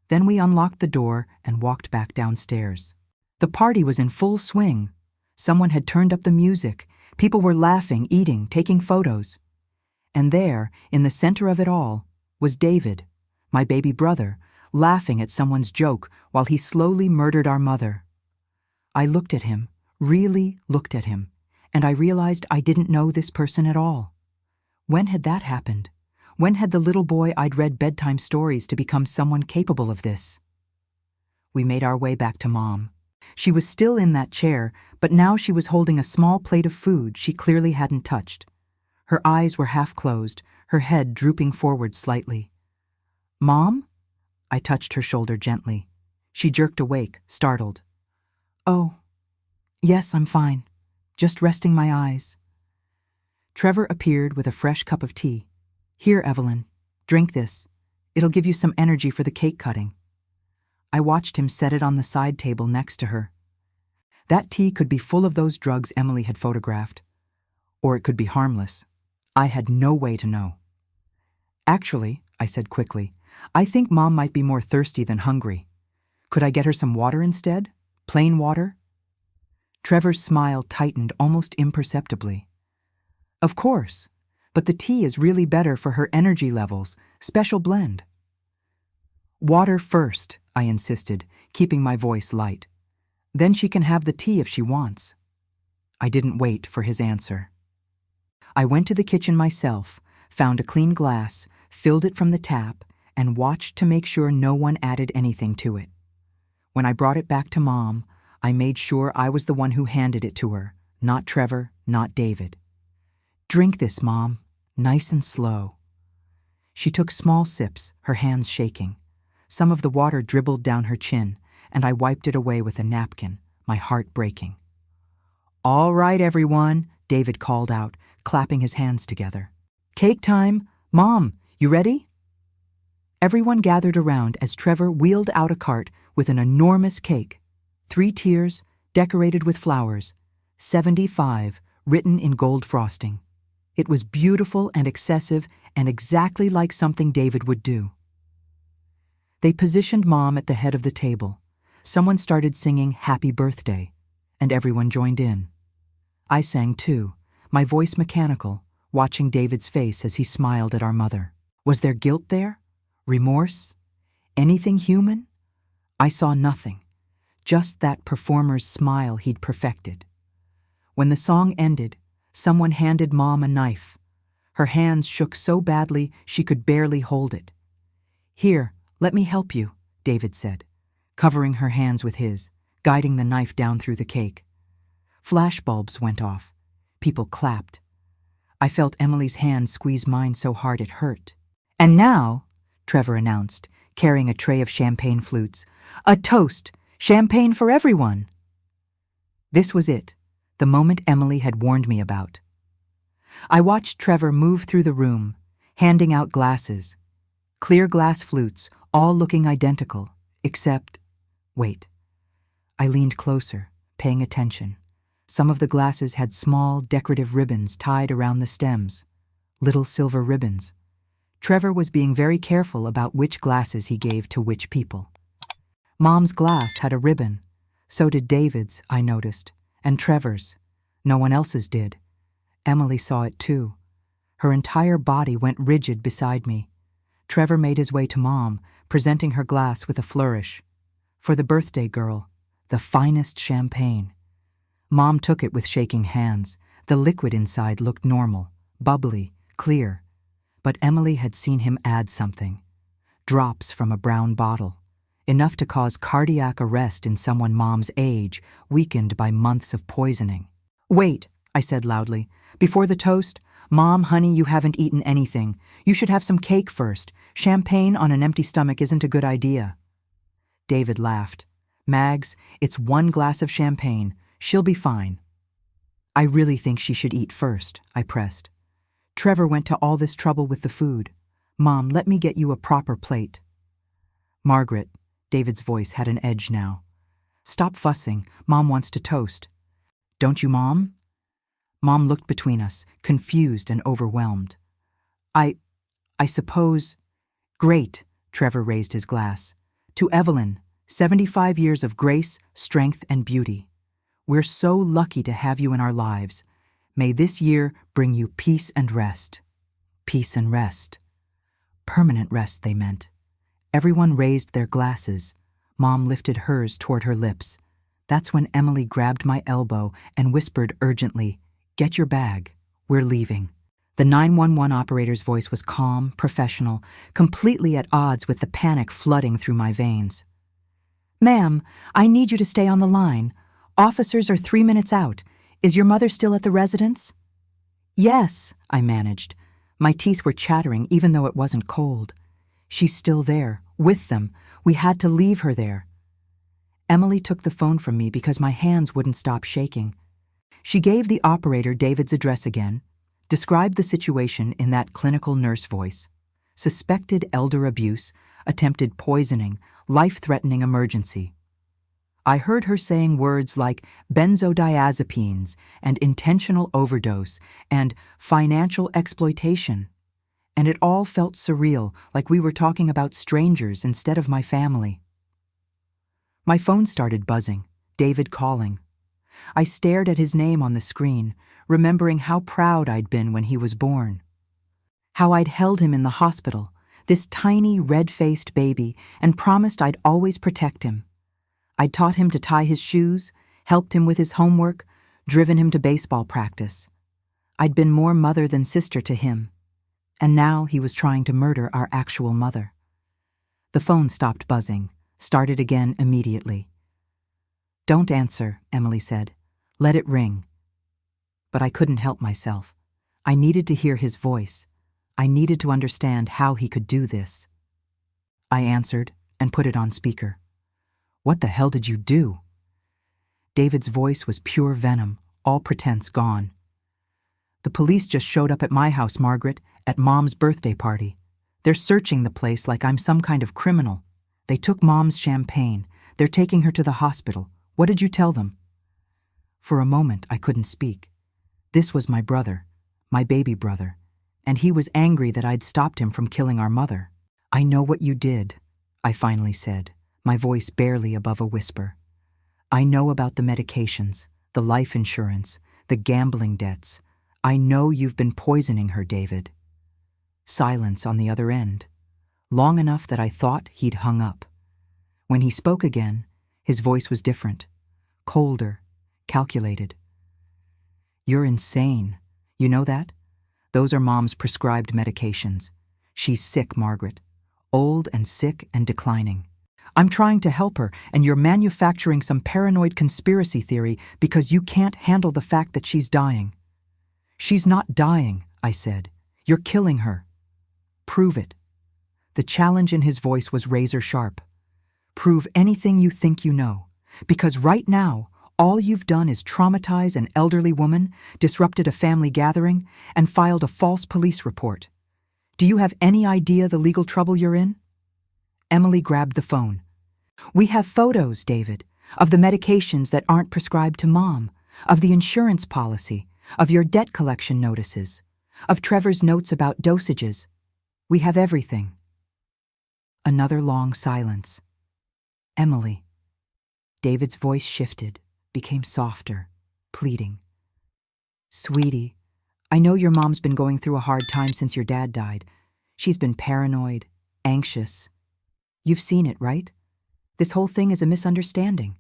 Then we unlocked the door and walked back downstairs. The party was in full swing. Someone had turned up the music. People were laughing, eating, taking photos. And there, in the center of it all, was David, my baby brother, laughing at someone's joke while he slowly murdered our mother. I looked at him, really looked at him, and I realized I didn't know this person at all. When had that happened? When had the little boy I'd read bedtime stories to become someone capable of this? We made our way back to Mom. She was still in that chair, but now she was holding a small plate of food she clearly hadn't touched. Her eyes were half closed, her head drooping forward slightly. Mom? I touched her shoulder gently. She jerked awake, startled. Oh, yes, I'm fine. Just resting my eyes. Trevor appeared with a fresh cup of tea. Here, Evelyn, drink this. It'll give you some energy for the cake cutting. I watched him set it on the side table next to her. That tea could be full of those drugs Emily had photographed. Or it could be harmless. I had no way to know. Actually, I said quickly, I think Mom might be more thirsty than hungry. Could I get her some water instead? Plain water? Trevor's smile tightened almost imperceptibly. Of course, but the tea is really better for her energy levels, special blend. Water first, I insisted, keeping my voice light. Then she can have the tea if she wants. I didn't wait for his answer. I went to the kitchen myself, found a clean glass, filled it from the tap, and watched to make sure no one added anything to it. When I brought it back to Mom, I made sure I was the one who handed it to her, not Trevor, not David. Drink this, Mom, nice and slow. She took small sips, her hands shaking. Some of the water dribbled down her chin, and I wiped it away with a napkin, my heart breaking. All right, everyone, David called out, clapping his hands together. Cake time! Mom, you ready? Everyone gathered around as Trevor wheeled out a cart with an enormous cake. 3 tiers, decorated with flowers. 75, written in gold frosting. It was beautiful and excessive and exactly like something David would do. They positioned Mom at the head of the table. Someone started singing Happy Birthday, and everyone joined in. I sang too, my voice mechanical, watching David's face as he smiled at our mother. Was there guilt there? Remorse? Anything human? I saw nothing, just that performer's smile he'd perfected. When the song ended, someone handed Mom a knife. Her hands shook so badly she could barely hold it. Here, let me help you, David said, covering her hands with his, guiding the knife down through the cake. Flashbulbs went off. People clapped. I felt Emily's hand squeeze mine so hard it hurt. And now, Trevor announced, carrying a tray of champagne flutes, a toast, champagne for everyone. This was it, the moment Emily had warned me about. I watched Trevor move through the room, handing out glasses. Clear glass flutes, all looking identical, except... Wait. I leaned closer, paying attention. Some of the glasses had small, decorative ribbons tied around the stems. Little silver ribbons. Trevor was being very careful about which glasses he gave to which people. Mom's glass had a ribbon. So did David's, I noticed, and Trevor's. No one else's did. Emily saw it too. Her entire body went rigid beside me. Trevor made his way to Mom, presenting her glass with a flourish. For the birthday girl, the finest champagne. Mom took it with shaking hands. The liquid inside looked normal, bubbly, clear. But Emily had seen him add something. Drops from a brown bottle. enough to cause cardiac arrest in someone Mom's age, weakened by months of poisoning. "Wait," I said loudly. "Before the toast? Mom, honey, you haven't eaten anything. You should have some cake first. Champagne on an empty stomach isn't a good idea." David laughed. "Mags, it's 1 glass of champagne. She'll be fine." "I really think she should eat first," I pressed. "Trevor went to all this trouble with the food. Mom, let me get you a proper plate." "Margaret," David's voice had an edge now. "Stop fussing. Mom wants to toast." "Don't you, Mom?" Mom looked between us, confused and overwhelmed. I suppose—" "Great," Trevor raised his glass. "To Evelyn, 75 years of grace, strength, and beauty. We're so lucky to have you in our lives. May this year bring you peace and rest." Peace and rest. Permanent rest, they meant. Everyone raised their glasses. Mom lifted hers toward her lips. That's when Emily grabbed my elbow and whispered urgently, "Get your bag. We're leaving." The 911 operator's voice was calm, professional, completely at odds with the panic flooding through my veins. "Ma'am, I need you to stay on the line. Officers are 3 minutes out. Is your mother still at the residence?" "Yes," I managed. My teeth were chattering even though it wasn't cold. "She's still there, with them. We had to leave her there." Emily took the phone from me because my hands wouldn't stop shaking. She gave the operator David's address again, described the situation in that clinical nurse voice. Suspected elder abuse, attempted poisoning, life-threatening emergency. I heard her saying words like benzodiazepines and intentional overdose and financial exploitation. And it all felt surreal, like we were talking about strangers instead of my family. My phone started buzzing, David calling. I stared at his name on the screen, remembering how proud I'd been when he was born. How I'd held him in the hospital, this tiny red-faced baby, and promised I'd always protect him. I'd taught him to tie his shoes, helped him with his homework, driven him to baseball practice. I'd been more mother than sister to him. And now he was trying to murder our actual mother. The phone stopped buzzing, started again immediately. "Don't answer," Emily said. "Let it ring." But I couldn't help myself. I needed to hear his voice. I needed to understand how he could do this. I answered and put it on speaker. "What the hell did you do?" David's voice was pure venom, all pretense gone. "The police just showed up at my house, Margaret, at Mom's birthday party. They're searching the place like I'm some kind of criminal. They took Mom's champagne. They're taking her to the hospital. What did you tell them?" For a moment, I couldn't speak. This was my brother, my baby brother, and he was angry that I'd stopped him from killing our mother. "I know what you did," I finally said, my voice barely above a whisper. "I know about the medications, the life insurance, the gambling debts. I know you've been poisoning her, David." Silence on the other end, long enough that I thought he'd hung up. When he spoke again, his voice was different, colder, calculated. "You're insane. You know that? Those are Mom's prescribed medications. She's sick, Margaret. Old and sick and declining. I'm trying to help her, and you're manufacturing some paranoid conspiracy theory because you can't handle the fact that she's dying." "She's not dying," I said. "You're killing her. Prove it." The challenge in his voice was razor sharp. "Prove anything you think you know, because right now, all you've done is traumatize an elderly woman, disrupted a family gathering, and filed a false police report. Do you have any idea the legal trouble you're in?" Emily grabbed the phone. "We have photos, David, of the medications that aren't prescribed to Mom, of the insurance policy, of your debt collection notices, of Trevor's notes about dosages. We have everything." Another long silence. "Emily." David's voice shifted, became softer, pleading. "Sweetie, I know your mom's been going through a hard time since your dad died. She's been paranoid, anxious. You've seen it, right? This whole thing is a misunderstanding.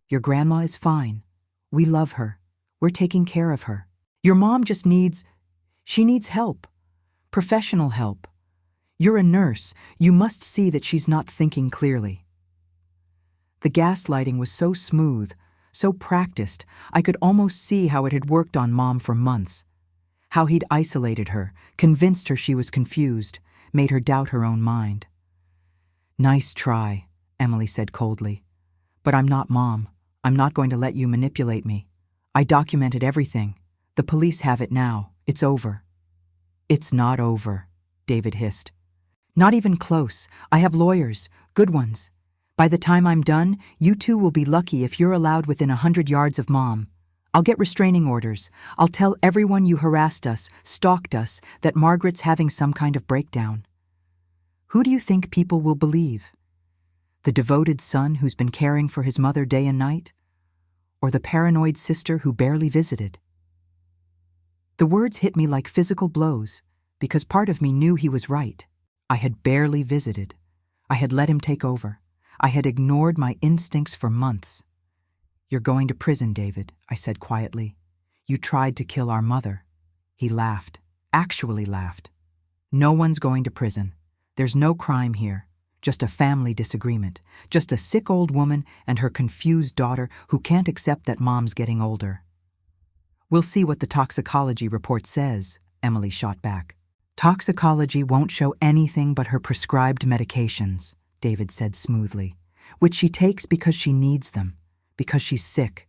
Your grandma is fine. We love her. We're taking care of her. Your mom just needs help. Professional help. You're a nurse. You must see that she's not thinking clearly." The gaslighting was so smooth, so practiced, I could almost see how it had worked on Mom for months. How he'd isolated her, convinced her she was confused, made her doubt her own mind. "Nice try," Emily said coldly. "But I'm not Mom. I'm not going to let you manipulate me. I documented everything. The police have it now. It's over." "It's not over," David hissed. "Not even close. I have lawyers, good ones. By the time I'm done, you two will be lucky if you're allowed within 100 yards of Mom. I'll get restraining orders. I'll tell everyone you harassed us, stalked us, that Margaret's having some kind of breakdown." Who do you think people will believe? The devoted son who's been caring for his mother day and night? Or the paranoid sister who barely visited? The words hit me like physical blows, because part of me knew he was right. I had barely visited. I had let him take over. I had ignored my instincts for months. "You're going to prison, David," I said quietly. "You tried to kill our mother." He laughed, actually laughed. "No one's going to prison. There's no crime here, just a family disagreement, just a sick old woman and her confused daughter who can't accept that Mom's getting older." "We'll see what the toxicology report says," Emily shot back. "Toxicology won't show anything but her prescribed medications," David said smoothly, "which she takes because she needs them, because she's sick.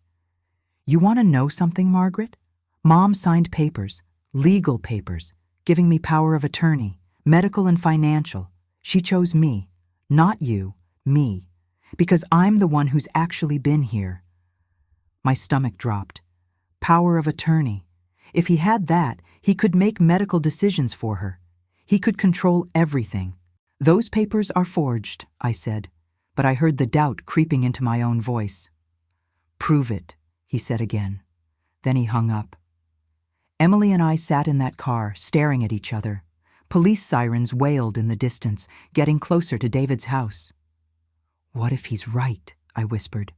You want to know something, Margaret? Mom signed papers, legal papers, giving me power of attorney, medical and financial. She chose me, not you, me, because I'm the one who's actually been here." My stomach dropped. Power of attorney. If he had that, he could make medical decisions for her. He could control everything. "Those papers are forged," I said, but I heard the doubt creeping into my own voice. "Prove it," he said again. Then he hung up. Emily and I sat in that car, staring at each other. Police sirens wailed in the distance, getting closer to David's house. "What if he's right?" I whispered.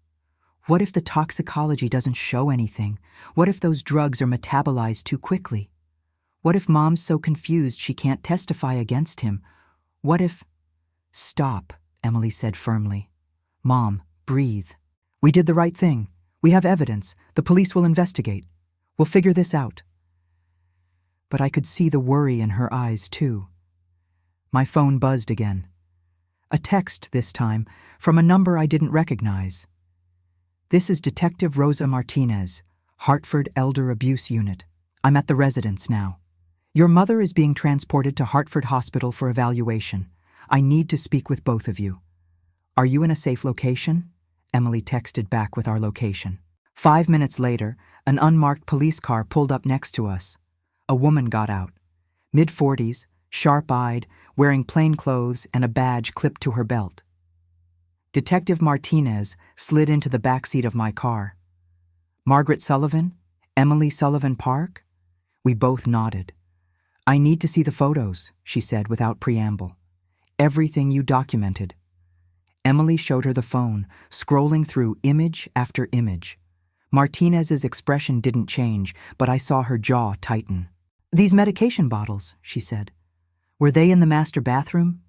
"What if the toxicology doesn't show anything? What if those drugs are metabolized too quickly? What if Mom's so confused she can't testify against him? What if—" "Stop," Emily said firmly. "Mom, breathe. We did the right thing. We have evidence. The police will investigate. We'll figure this out." But I could see the worry in her eyes, too. My phone buzzed again. A text this time, from a number I didn't recognize. "This is Detective Rosa Martinez, Hartford Elder Abuse Unit. I'm at the residence now. Your mother is being transported to Hartford Hospital for evaluation. I need to speak with both of you. Are you in a safe location?" Emily texted back with our location. 5 minutes later, an unmarked police car pulled up next to us. A woman got out. Mid-40s, sharp-eyed, wearing plain clothes and a badge clipped to her belt. Detective Martinez slid into the back seat of my car. "Margaret Sullivan? Emily Sullivan Park?" We both nodded. "I need to see the photos," she said without preamble. "Everything you documented." Emily showed her the phone, scrolling through image after image. Martinez's expression didn't change, but I saw her jaw tighten. "These medication bottles," she said. "Were they in the master bathroom?"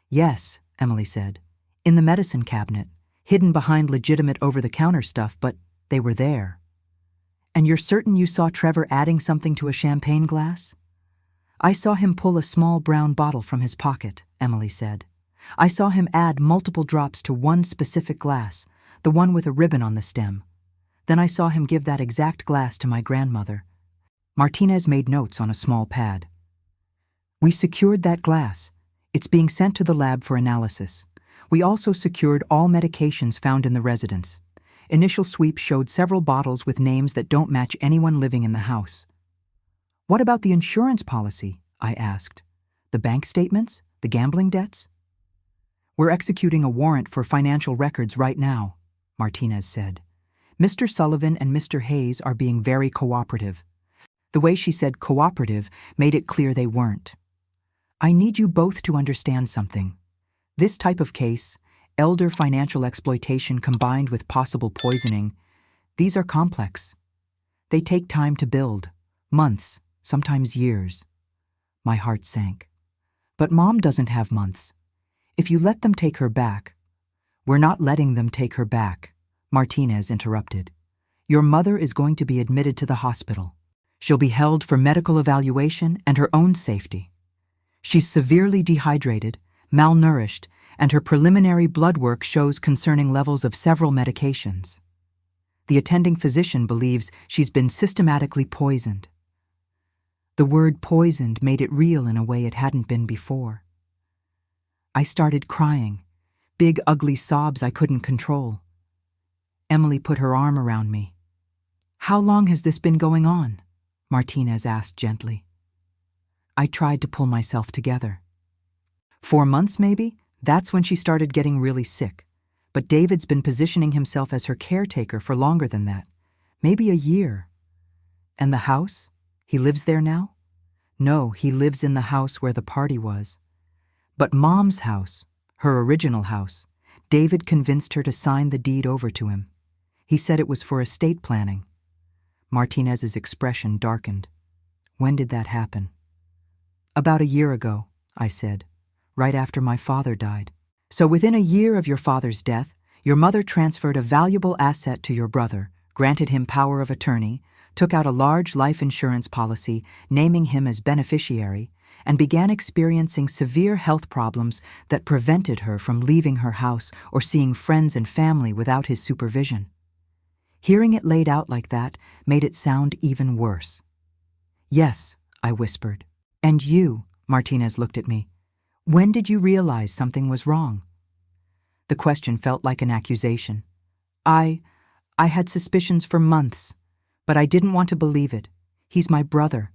"Yes," Emily said. "In the medicine cabinet, hidden behind legitimate over-the-counter stuff, but they were there." "And you're certain you saw Trevor adding something to a champagne glass?" "I saw him pull a small brown bottle from his pocket," Emily said. "I saw him add multiple drops to one specific glass, the one with a ribbon on the stem. Then I saw him give that exact glass to my grandmother." Martinez made notes on a small pad. "We secured that glass. It's being sent to the lab for analysis. We also secured all medications found in the residence. Initial sweeps showed several bottles with names that don't match anyone living in the house." "What about the insurance policy?" I asked. "The bank statements? The gambling debts?" "We're executing a warrant for financial records right now," Martinez said. "Mr. Sullivan and Mr. Hayes are being very cooperative." The way she said cooperative made it clear they weren't. "I need you both to understand something. This type of case, elder financial exploitation combined with possible poisoning, these are complex. They take time to build, months, sometimes years." My heart sank. "But Mom doesn't have months. If you let them take her back, "We're not letting them take her back," Martinez interrupted. "Your mother is going to be admitted to the hospital. She'll be held for medical evaluation and her own safety. She's severely dehydrated, malnourished, and her preliminary blood work shows concerning levels of several medications. The attending physician believes she's been systematically poisoned." The word poisoned made it real in a way it hadn't been before. I started crying, big ugly sobs I couldn't control. Emily put her arm around me. "How long has this been going on?" Martinez asked gently. I tried to pull myself together. 4 months, maybe? That's when she started getting really sick. But David's been positioning himself as her caretaker for longer than that. Maybe a year. And the house? He lives there now? No, he lives in the house where the party was. But Mom's house, her original house, David convinced her to sign the deed over to him. He said it was for estate planning. Martinez's expression darkened. "When did that happen?" "About a year ago," I said, "right after my father died. So within a year of your father's death, your mother transferred a valuable asset to your brother, granted him power of attorney, took out a large life insurance policy, naming him as beneficiary, and began experiencing severe health problems that prevented her from leaving her house or seeing friends and family without his supervision." Hearing it laid out like that made it sound even worse. "Yes," I whispered. "And you," Martinez looked at me, "when did you realize something was wrong?" The question felt like an accusation. I had suspicions for months, but I didn't want to believe it. He's my brother.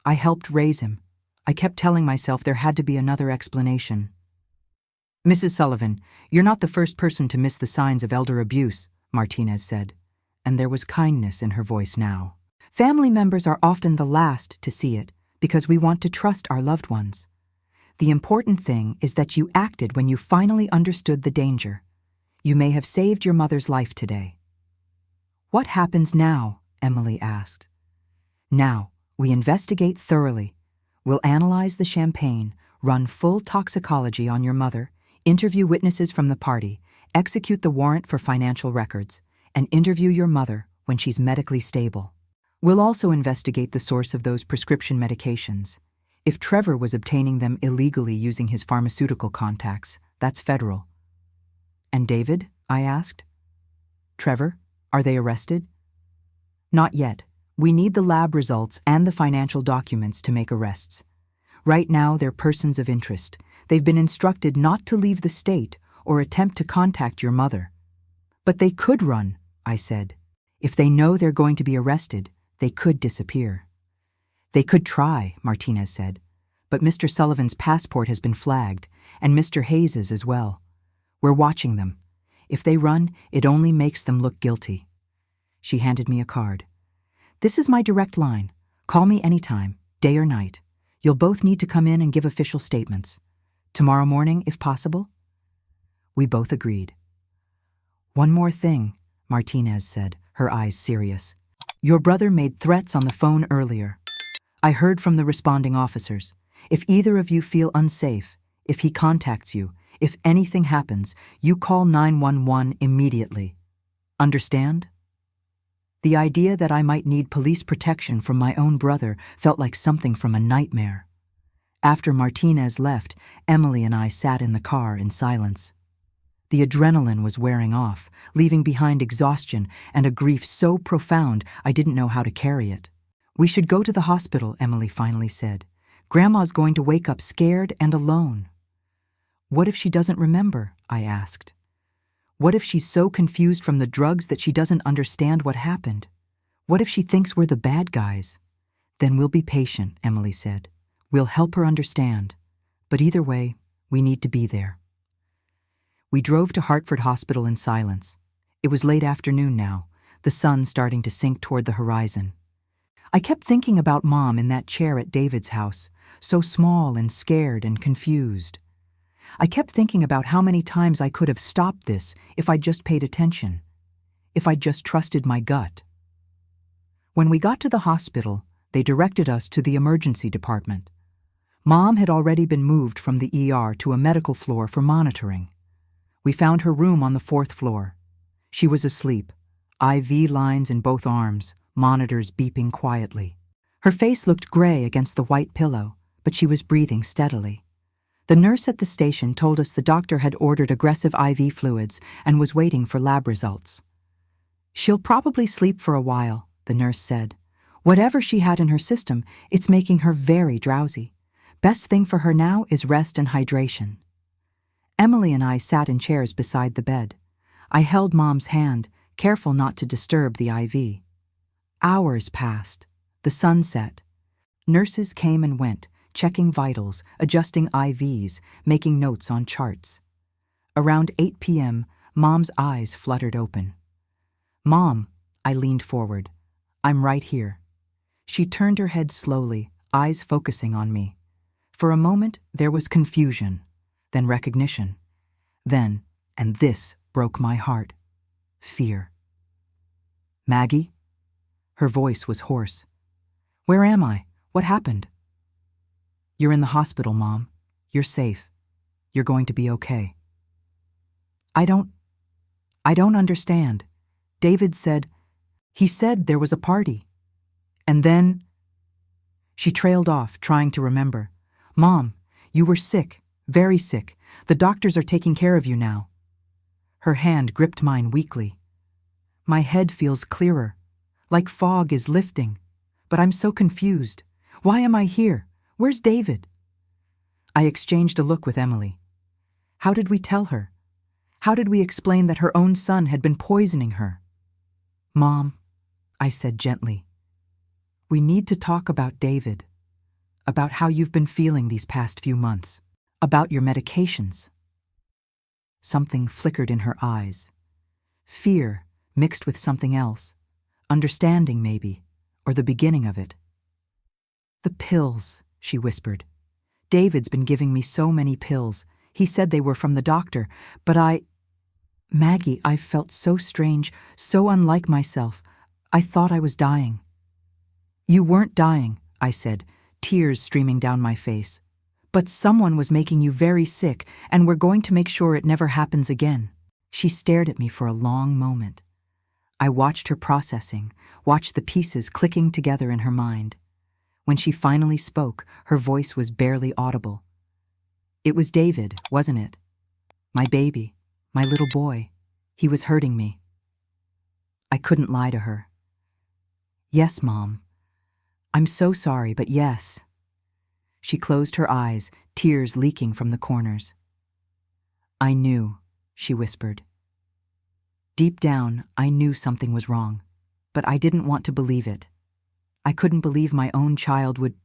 I helped raise him. I kept telling myself there had to be another explanation. "Mrs. Sullivan, you're not the first person to miss the signs of elder abuse," Martinez said, and there was kindness in her voice now. "Family members are often the last to see it because we want to trust our loved ones. The important thing is that you acted when you finally understood the danger. You may have saved your mother's life today." "What happens now?" Emily asked. "Now, we investigate thoroughly. We'll analyze the champagne, run full toxicology on your mother, interview witnesses from the party, execute the warrant for financial records, and interview your mother when she's medically stable. We'll also investigate the source of those prescription medications. If Trevor was obtaining them illegally using his pharmaceutical contacts, that's federal." "And David?" I asked. "Trevor? Are they arrested?" "Not yet. We need the lab results and the financial documents to make arrests. Right now, they're persons of interest. They've been instructed not to leave the state or attempt to contact your mother." "But they could run," I said. "If they know they're going to be arrested, they could disappear." "They could try," Martinez said. "But Mr. Sullivan's passport has been flagged, and Mr. Hayes's as well. We're watching them. If they run, it only makes them look guilty." She handed me a card. "This is my direct line. Call me anytime, day or night. You'll both need to come in and give official statements. Tomorrow morning, if possible?" We both agreed. "One more thing," Martinez said, her eyes serious. "Your brother made threats on the phone earlier. I heard from the responding officers. If either of you feel unsafe, if he contacts you, if anything happens, you call 911 immediately. Understand?" The idea that I might need police protection from my own brother felt like something from a nightmare. After Martinez left, Emily and I sat in the car in silence. The adrenaline was wearing off, leaving behind exhaustion and a grief so profound I didn't know how to carry it. "We should go to the hospital," Emily finally said. "Grandma's going to wake up scared and alone." "What if she doesn't remember?" I asked. "What if she's so confused from the drugs that she doesn't understand what happened? What if she thinks we're the bad guys?" "Then we'll be patient," Emily said. "We'll help her understand. But either way, we need to be there." We drove to Hartford Hospital in silence. It was late afternoon now, the sun starting to sink toward the horizon. I kept thinking about Mom in that chair at David's house, so small and scared and confused. I kept thinking about how many times I could have stopped this if I'd just paid attention, if I'd just trusted my gut. When we got to the hospital, they directed us to the emergency department. Mom had already been moved from the ER to a medical floor for monitoring. We found her room on the 4th floor. She was asleep, IV lines in both arms, monitors beeping quietly. Her face looked gray against the white pillow, but she was breathing steadily. The nurse at the station told us the doctor had ordered aggressive IV fluids and was waiting for lab results. "She'll probably sleep for a while," the nurse said. "Whatever she had in her system, it's making her very drowsy. Best thing for her now is rest and hydration." Emily and I sat in chairs beside the bed. I held Mom's hand, careful not to disturb the IV. Hours passed. The sun set. Nurses came and went, checking vitals, adjusting IVs, making notes on charts. Around 8 p.m., Mom's eyes fluttered open. "Mom," I leaned forward. "I'm right here." She turned her head slowly, eyes focusing on me. For a moment, there was confusion, then recognition. Then, and this broke my heart, fear. "Maggie?" Her voice was hoarse. "Where am I? What happened?" "You're in the hospital, Mom. You're safe. You're going to be okay." I don't understand. David said there was a party. And then..." She trailed off, trying to remember. "Mom, you were sick, very sick. The doctors are taking care of you now." Her hand gripped mine weakly. "My head feels clearer, like fog is lifting. But I'm so confused. Why am I here? Where's David?" I exchanged a look with Emily. How did we tell her? How did we explain that her own son had been poisoning her? "Mom," I said gently, "we need to talk about David, about how you've been feeling these past few months, about your medications." Something flickered in her eyes. Fear mixed with something else. Understanding, maybe, or the beginning of it. "The pills," she whispered. "David's been giving me so many pills. He said they were from the doctor, but Maggie, I felt so strange, so unlike myself. I thought I was dying." "You weren't dying," I said, tears streaming down my face. "But someone was making you very sick, and we're going to make sure it never happens again." She stared at me for a long moment. I watched her processing, watched the pieces clicking together in her mind. When she finally spoke, her voice was barely audible. "It was David, wasn't it? My baby, my little boy. He was hurting me." I couldn't lie to her. "Yes, Mom. I'm so sorry, but yes." She closed her eyes, tears leaking from the corners. "I knew," she whispered. Deep down, I knew something was wrong, but I didn't want to believe it. I couldn't believe my own child would...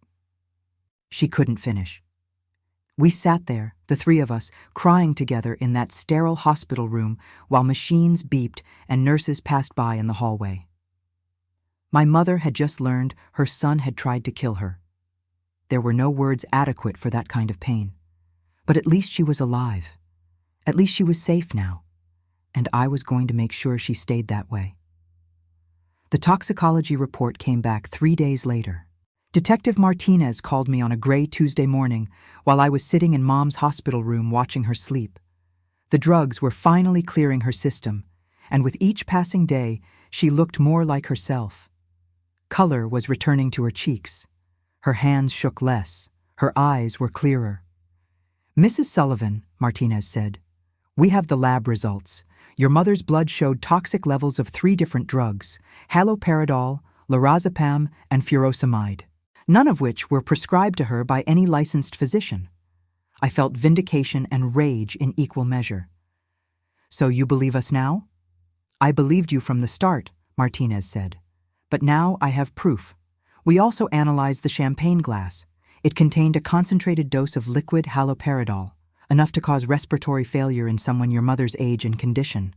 She couldn't finish. We sat there, the three of us, crying together in that sterile hospital room while machines beeped and nurses passed by in the hallway. My mother had just learned her son had tried to kill her. There were no words adequate for that kind of pain. But at least she was alive. At least she was safe now. And I was going to make sure she stayed that way. The toxicology report came back 3 days later. Detective Martinez called me on a gray Tuesday morning while I was sitting in Mom's hospital room watching her sleep. The drugs were finally clearing her system, and with each passing day, she looked more like herself. Color was returning to her cheeks. Her hands shook less. Her eyes were clearer. "Mrs. Sullivan," Martinez said, "we have the lab results. Your mother's blood showed toxic levels of 3 different drugs, haloperidol, lorazepam, and furosemide, none of which were prescribed to her by any licensed physician." I felt vindication and rage in equal measure. "So you believe us now?" "I believed you from the start," Martinez said. "But now I have proof. We also analyzed the champagne glass. It contained a concentrated dose of liquid haloperidol, enough to cause respiratory failure in someone your mother's age and condition.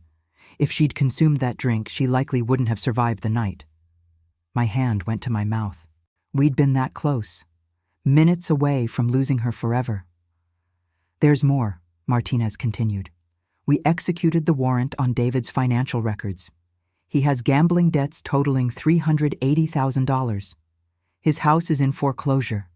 If she'd consumed that drink, she likely wouldn't have survived the night." My hand went to my mouth. We'd been that close, minutes away from losing her forever. "There's more," Martinez continued. "We executed the warrant on David's financial records. He has gambling debts totaling $380,000. His house is in foreclosure.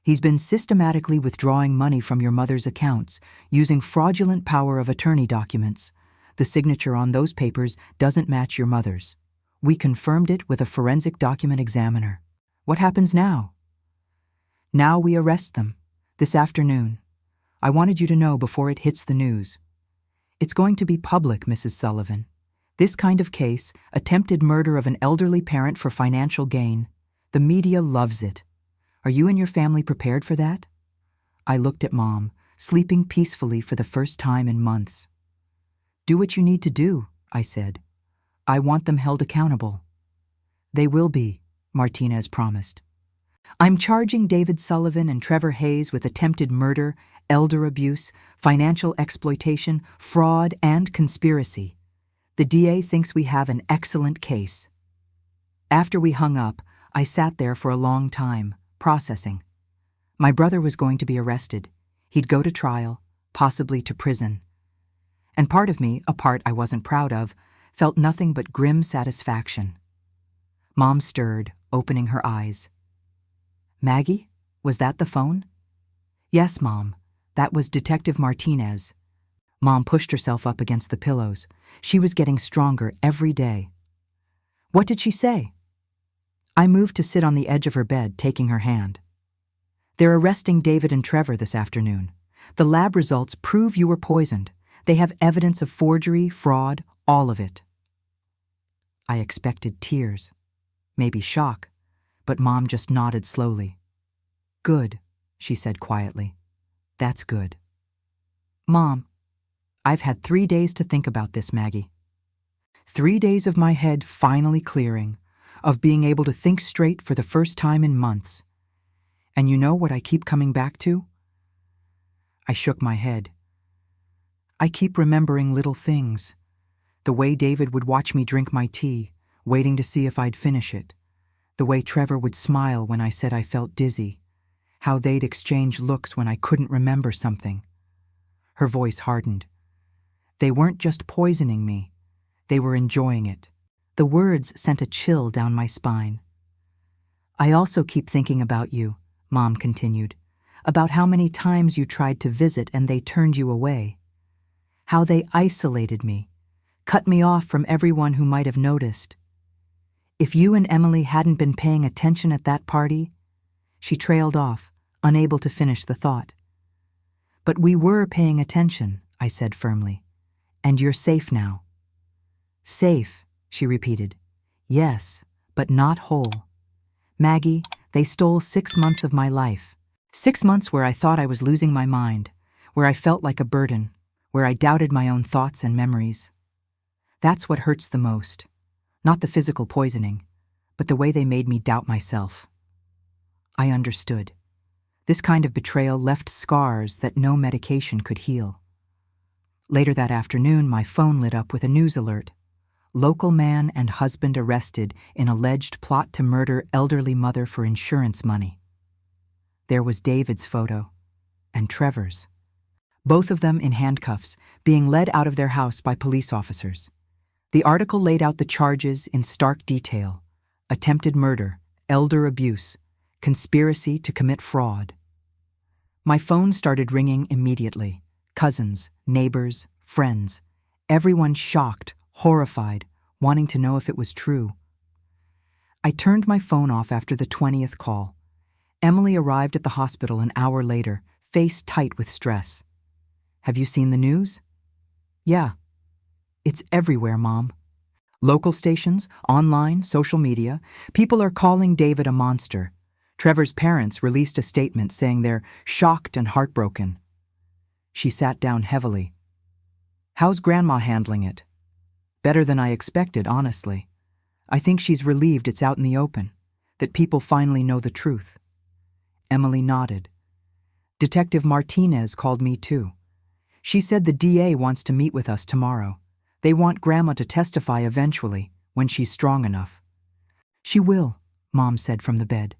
He's been systematically withdrawing money from your mother's accounts using fraudulent power of attorney documents. The signature on those papers doesn't match your mother's. We confirmed it with a forensic document examiner. What happens now? Now we arrest them. This afternoon. I wanted you to know before it hits the news. It's going to be public, Mrs. Sullivan. This kind of case, attempted murder of an elderly parent for financial gain, the media loves it. Are you and your family prepared for that? I looked at Mom, sleeping peacefully for the first time in months. Do what you need to do, I said. I want them held accountable. They will be, Martinez promised. I'm charging David Sullivan and Trevor Hayes with attempted murder, elder abuse, financial exploitation, fraud, and conspiracy. The DA thinks we have an excellent case. After we hung up, I sat there for a long time, processing. My brother was going to be arrested. He'd go to trial, possibly to prison. And part of me, a part I wasn't proud of, felt nothing but grim satisfaction. Mom stirred, opening her eyes. Maggie, was that the phone? Yes, Mom. That was Detective Martinez. Mom pushed herself up against the pillows. She was getting stronger every day. What did she say? I moved to sit on the edge of her bed, taking her hand. They're arresting David and Trevor this afternoon. The lab results prove you were poisoned. They have evidence of forgery, fraud, all of it. I expected tears, maybe shock, but Mom just nodded slowly. Good, she said quietly. That's good. Mom, I've had 3 days to think about this, Maggie. 3 days of my head finally clearing, of being able to think straight for the first time in months. And you know what I keep coming back to? I shook my head. I keep remembering little things. The way David would watch me drink my tea, waiting to see if I'd finish it. The way Trevor would smile when I said I felt dizzy. How they'd exchange looks when I couldn't remember something. Her voice hardened. They weren't just poisoning me. They were enjoying it. The words sent a chill down my spine. I also keep thinking about you, Mom continued, about how many times you tried to visit and they turned you away. How they isolated me, cut me off from everyone who might have noticed. If you and Emily hadn't been paying attention at that party, she trailed off, unable to finish the thought. But we were paying attention, I said firmly. And you're safe now. Safe, she repeated. Yes, but not whole. Maggie, they stole 6 months of my life. 6 months where I thought I was losing my mind, where I felt like a burden, where I doubted my own thoughts and memories. That's what hurts the most. Not the physical poisoning, but the way they made me doubt myself. I understood. This kind of betrayal left scars that no medication could heal. Later that afternoon, my phone lit up with a news alert. Local man and husband arrested in alleged plot to murder elderly mother for insurance money. There was David's photo, and Trevor's. Both of them in handcuffs, being led out of their house by police officers. The article laid out the charges in stark detail: attempted murder, elder abuse, conspiracy to commit fraud. My phone started ringing immediately. Cousins, neighbors, friends, everyone shocked, horrified, wanting to know if it was true. I turned my phone off after the 20th call. Emily arrived at the hospital an hour later, face tight with stress. Have you seen the news? Yeah. It's everywhere, Mom. Local stations, online, social media, people are calling David a monster. Trevor's parents released a statement saying they're shocked and heartbroken. She sat down heavily. How's Grandma handling it? Better than I expected, honestly. I think she's relieved it's out in the open, that people finally know the truth. Emily nodded. Detective Martinez called me too. She said the DA wants to meet with us tomorrow. They want Grandma to testify eventually, when she's strong enough. She will, Mom said from the bed.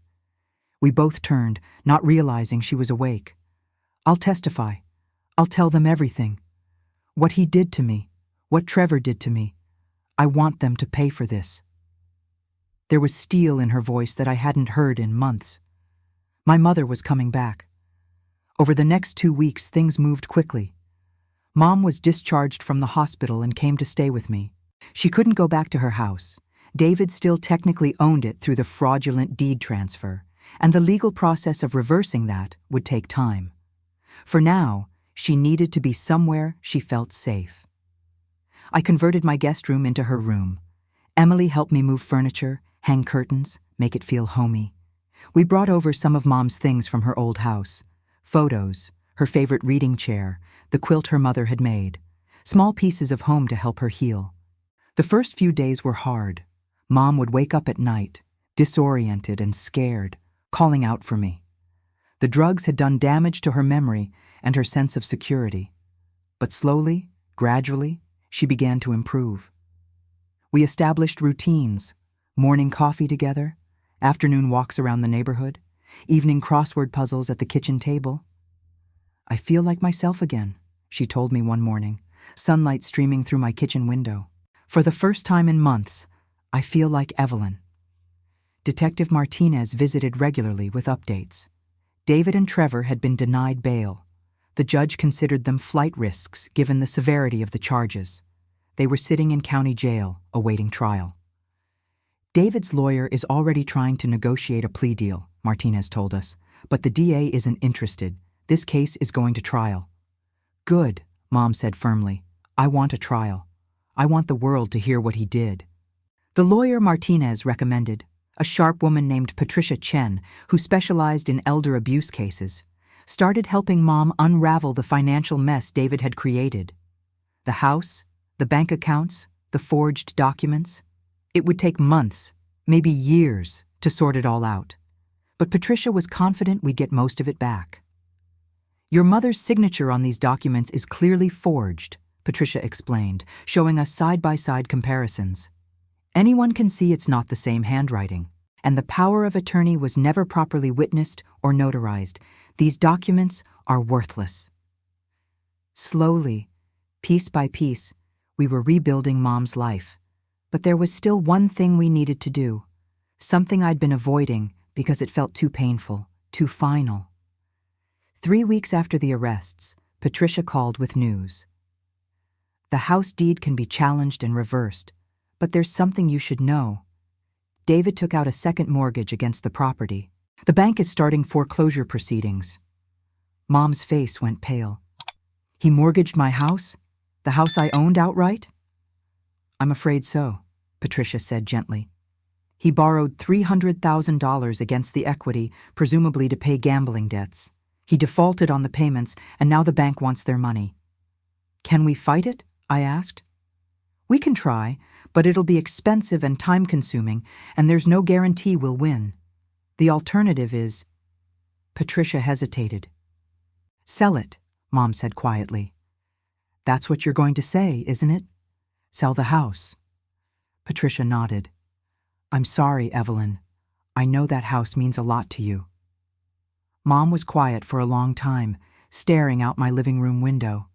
We both turned, not realizing she was awake. I'll testify. I'll tell them everything. What he did to me, what Trevor did to me. I want them to pay for this. There was steel in her voice that I hadn't heard in months. My mother was coming back. Over the next 2 weeks, things moved quickly. Mom was discharged from the hospital and came to stay with me. She couldn't go back to her house. David still technically owned it through the fraudulent deed transfer, and the legal process of reversing that would take time. For now, she needed to be somewhere she felt safe. I converted my guest room into her room. Emily helped me move furniture, hang curtains, make it feel homey. We brought over some of Mom's things from her old house. Photos, her favorite reading chair, the quilt her mother had made. Small pieces of home to help her heal. The first few days were hard. Mom would wake up at night, disoriented and scared, calling out for me. The drugs had done damage to her memory and her sense of security. But slowly, gradually, she began to improve. We established routines, morning coffee together, afternoon walks around the neighborhood, evening crossword puzzles at the kitchen table. "I feel like myself again," she told me one morning, sunlight streaming through my kitchen window. "For the first time in months, I feel like Evelyn." Detective Martinez visited regularly with updates. David and Trevor had been denied bail. The judge considered them flight risks given the severity of the charges. They were sitting in county jail, awaiting trial. "David's lawyer is already trying to negotiate a plea deal," Martinez told us, "but the DA isn't interested. This case is going to trial." "Good," Mom said firmly. "I want a trial. I want the world to hear what he did." The lawyer Martinez recommended, a sharp woman named Patricia Chen, who specialized in elder abuse cases, started helping Mom unravel the financial mess David had created. The house, the bank accounts, the forged documents. It would take months, maybe years, to sort it all out. But Patricia was confident we'd get most of it back. "Your mother's signature on these documents is clearly forged," Patricia explained, showing us side-by-side comparisons. "Anyone can see it's not the same handwriting, and the power of attorney was never properly witnessed or notarized. These documents are worthless." Slowly, piece by piece, we were rebuilding Mom's life. But there was still one thing we needed to do, something I'd been avoiding because it felt too painful, too final. 3 weeks after the arrests, Patricia called with news. "The house deed can be challenged and reversed, but there's something you should know. David took out a second mortgage against the property. The bank is starting foreclosure proceedings." Mom's face went pale. "He mortgaged my house? The house I owned outright?" "I'm afraid so," Patricia said gently. "He borrowed $300,000 against the equity, presumably to pay gambling debts. He defaulted on the payments, and now the bank wants their money." "Can we fight it?" I asked. "We can try, but it'll be expensive and time-consuming, and there's no guarantee we'll win. The alternative is—" Patricia hesitated. "Sell it," Mom said quietly. "That's what you're going to say, isn't it? Sell the house." Patricia nodded. "I'm sorry, Evelyn. I know that house means a lot to you." Mom was quiet for a long time, staring out my living room window.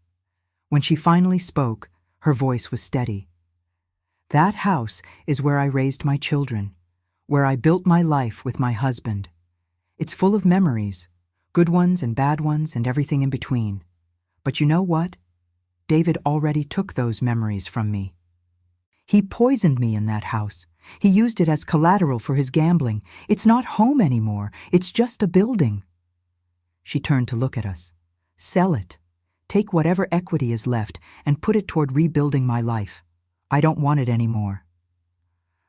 When she finally spoke, her voice was steady. "That house is where I raised my children, where I built my life with my husband. It's full of memories, good ones and bad ones and everything in between. But you know what? David already took those memories from me. He poisoned me in that house. He used it as collateral for his gambling. It's not home anymore. It's just a building." She turned to look at us. "Sell it. Take whatever equity is left and put it toward rebuilding my life. I don't want it anymore."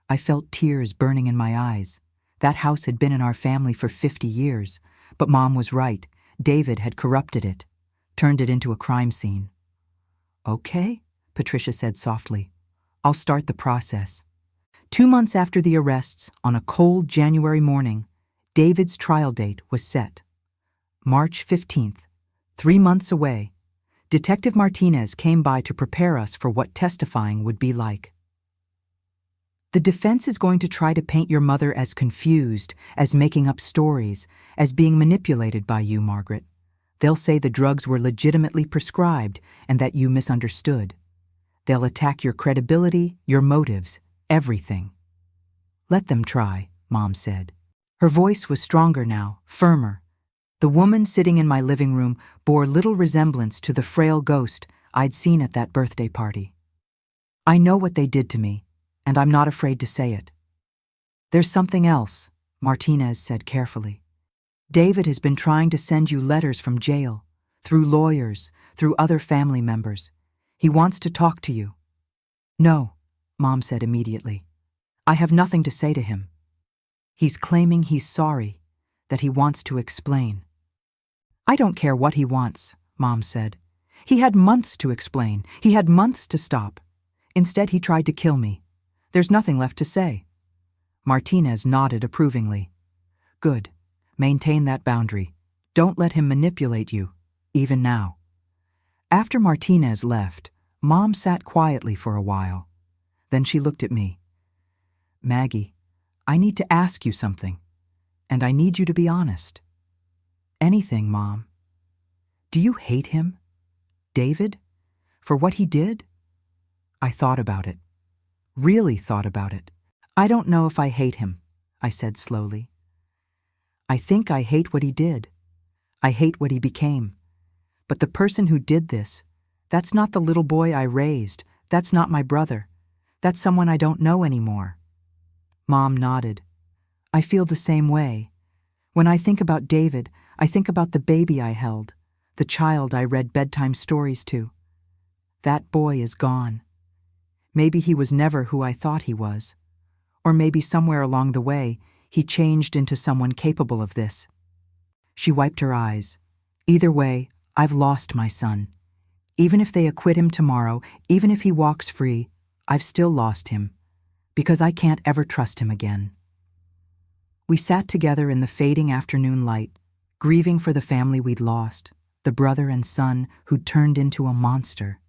I felt tears burning in my eyes. That house had been in our family for 50 years, but Mom was right. David had corrupted it, turned it into a crime scene. "Okay," Patricia said softly. "I'll start the process." 2 months after the arrests, on a cold January morning, David's trial date was set. March 15th, 3 months away. Detective Martinez came by to prepare us for what testifying would be like. "The defense is going to try to paint your mother as confused, as making up stories, as being manipulated by you, Margaret. They'll say the drugs were legitimately prescribed and that you misunderstood. They'll attack your credibility, your motives, everything." "Let them try," Mom said. Her voice was stronger now, firmer. The woman sitting in my living room bore little resemblance to the frail ghost I'd seen at that birthday party. I know what they did to me, and I'm not afraid to say it. There's something else, Martinez said carefully. David has been trying to send you letters from jail, through lawyers, through other family members. He wants to talk to you. No, Mom said immediately. I have nothing to say to him. He's claiming he's sorry, that he wants to explain. I don't care what he wants, Mom said. He had months to explain. He had months to stop. Instead, he tried to kill me. There's nothing left to say. Martinez nodded approvingly. Good. Maintain that boundary. Don't let him manipulate you, even now. After Martinez left, Mom sat quietly for a while. Then she looked at me. Maggie, I need to ask you something, and I need you to be honest. Anything, Mom. Do you hate him? David? For what he did? I thought about it. Really thought about it. I don't know if I hate him, I said slowly. I think I hate what he did. I hate what he became. But the person who did this, that's not the little boy I raised. That's not my brother. That's someone I don't know anymore. Mom nodded. I feel the same way. When I think about David, I think about the baby I held, the child I read bedtime stories to. That boy is gone. Maybe he was never who I thought he was. Or maybe somewhere along the way, he changed into someone capable of this. She wiped her eyes. Either way, I've lost my son. Even if they acquit him tomorrow, even if he walks free, I've still lost him, because I can't ever trust him again. We sat together in the fading afternoon light, grieving for the family we'd lost, the brother and son who'd turned into a monster.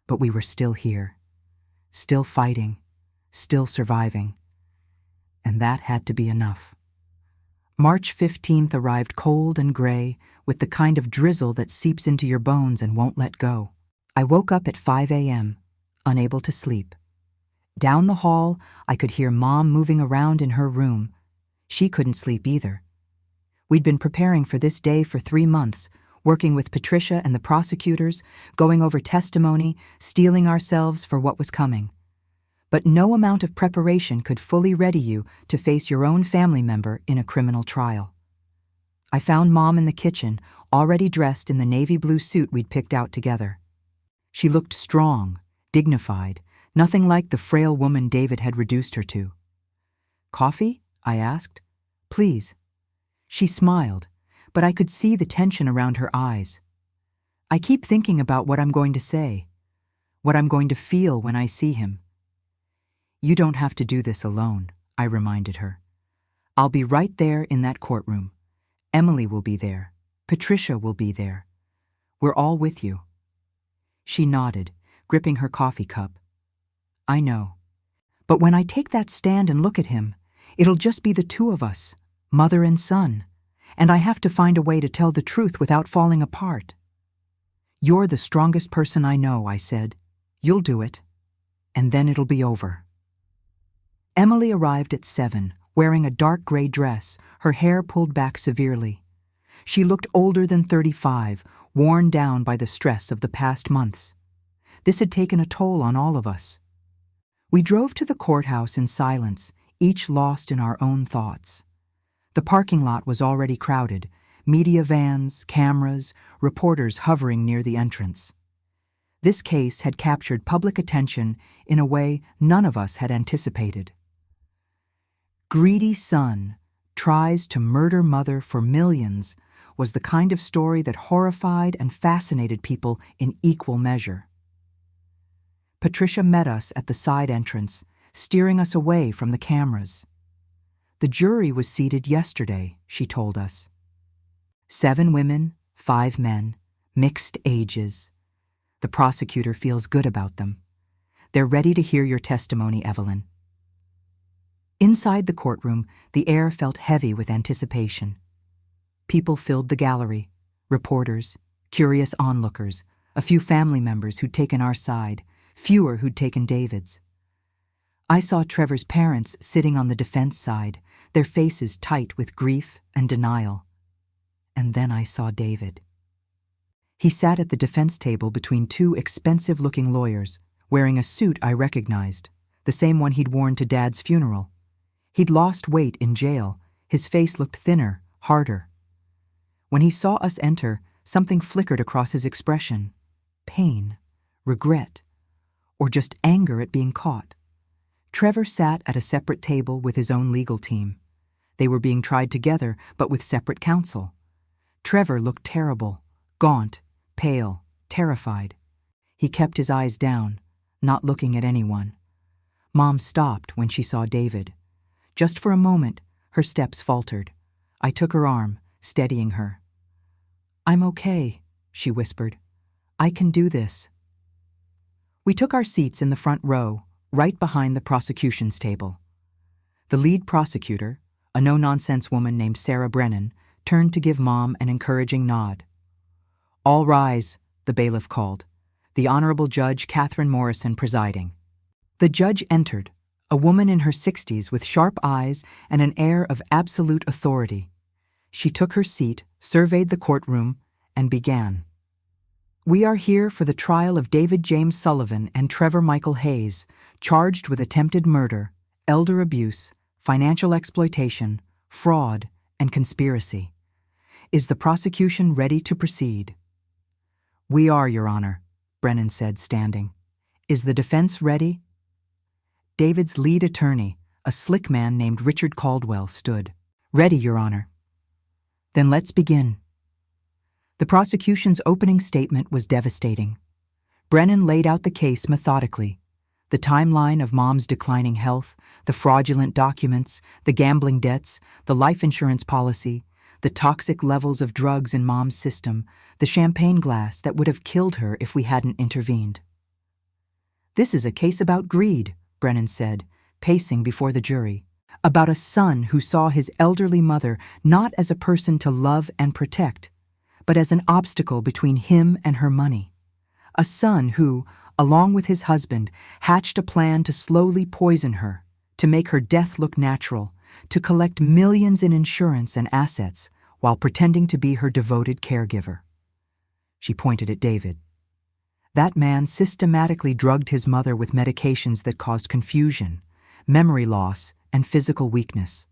But we were still here, still fighting, still surviving. And that had to be enough. March 15th arrived cold and gray, with the kind of drizzle that seeps into your bones and won't let go. I woke up at 5 a.m., unable to sleep. Down the hall, I could hear Mom moving around in her room. She couldn't sleep either. We'd been preparing for this day for 3 months, working with Patricia and the prosecutors, going over testimony, steeling ourselves for what was coming. But no amount of preparation could fully ready you to face your own family member in a criminal trial. I found Mom in the kitchen, already dressed in the navy blue suit we'd picked out together. She looked strong, dignified, nothing like the frail woman David had reduced her to. Coffee? I asked. Please. She smiled, but I could see the tension around her eyes. I keep thinking about what I'm going to say, what I'm going to feel when I see him. You don't have to do this alone, I reminded her. I'll be right there in that courtroom. Emily will be there. Patricia will be there. We're all with you. She nodded, gripping her coffee cup. I know. But when I take that stand and look at him, it'll just be the two of us, mother and son, and I have to find a way to tell the truth without falling apart. You're the strongest person I know, I said. You'll do it, and then it'll be over. Emily arrived at 7, wearing a dark gray dress, her hair pulled back severely. She looked older than 35, worn down by the stress of the past months. This had taken a toll on all of us. We drove to the courthouse in silence, each lost in our own thoughts. The parking lot was already crowded, media vans, cameras, reporters hovering near the entrance. This case had captured public attention in a way none of us had anticipated. Greedy son tries to murder mother for millions was the kind of story that horrified and fascinated people in equal measure. Patricia met us at the side entrance, steering us away from the cameras. The jury was seated yesterday, she told us. 7 women, 5 men, mixed ages. The prosecutor feels good about them. They're ready to hear your testimony, Evelyn. Inside the courtroom, the air felt heavy with anticipation. People filled the gallery, reporters, curious onlookers, a few family members who'd taken our side, fewer who'd taken David's. I saw Trevor's parents sitting on the defense side, their faces tight with grief and denial. And then I saw David. He sat at the defense table between two expensive-looking lawyers, wearing a suit I recognized, the same one he'd worn to Dad's funeral. He'd lost weight in jail. His face looked thinner, harder. When he saw us enter, something flickered across his expression. Pain, regret, or just anger at being caught. Trevor sat at a separate table with his own legal team. They were being tried together, but with separate counsel. Trevor looked terrible, gaunt, pale, terrified. He kept his eyes down, not looking at anyone. Mom stopped when she saw David. Just for a moment, her steps faltered. I took her arm, steadying her. "I'm okay," she whispered. "I can do this." We took our seats in the front row, right behind the prosecution's table. The lead prosecutor, a no-nonsense woman named Sarah Brennan, turned to give Mom an encouraging nod. "All rise," the bailiff called, the Honorable Judge Catherine Morrison presiding. The judge entered, a woman in her 60s with sharp eyes and an air of absolute authority. She took her seat, surveyed the courtroom, and began. "We are here for the trial of David James Sullivan and Trevor Michael Hayes, charged with attempted murder, elder abuse, financial exploitation, fraud, and conspiracy. Is the prosecution ready to proceed?" "We are, Your Honor," Brennan said, standing. "Is the defense ready?" David's lead attorney, a slick man named Richard Caldwell, stood. "Ready, Your Honor." "Then let's begin." The prosecution's opening statement was devastating. Brennan laid out the case methodically. The timeline of Mom's declining health, the fraudulent documents, the gambling debts, the life insurance policy, the toxic levels of drugs in Mom's system, the champagne glass that would have killed her if we hadn't intervened. "This is a case about greed," Brennan said, pacing before the jury. "About a son who saw his elderly mother not as a person to love and protect, but as an obstacle between him and her money. A son who, along with his husband, hatched a plan to slowly poison her, to make her death look natural, to collect millions in insurance and assets while pretending to be her devoted caregiver." She pointed at David. "That man systematically drugged his mother with medications that caused confusion, memory loss, and physical weakness.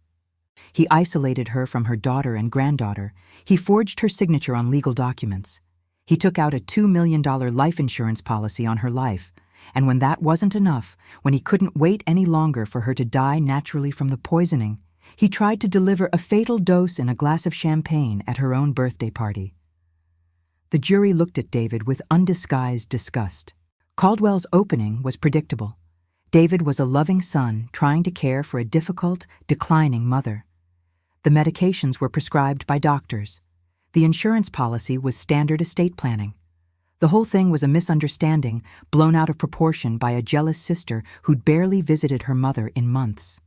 He isolated her from her daughter and granddaughter. He forged her signature on legal documents. He took out a $2 million life insurance policy on her life, and when that wasn't enough, when he couldn't wait any longer for her to die naturally from the poisoning, he tried to deliver a fatal dose in a glass of champagne at her own birthday party." The jury looked at David with undisguised disgust. Caldwell's opening was predictable. David was a loving son trying to care for a difficult, declining mother. The medications were prescribed by doctors. The insurance policy was standard estate planning. The whole thing was a misunderstanding, blown out of proportion by a jealous sister who'd barely visited her mother in months.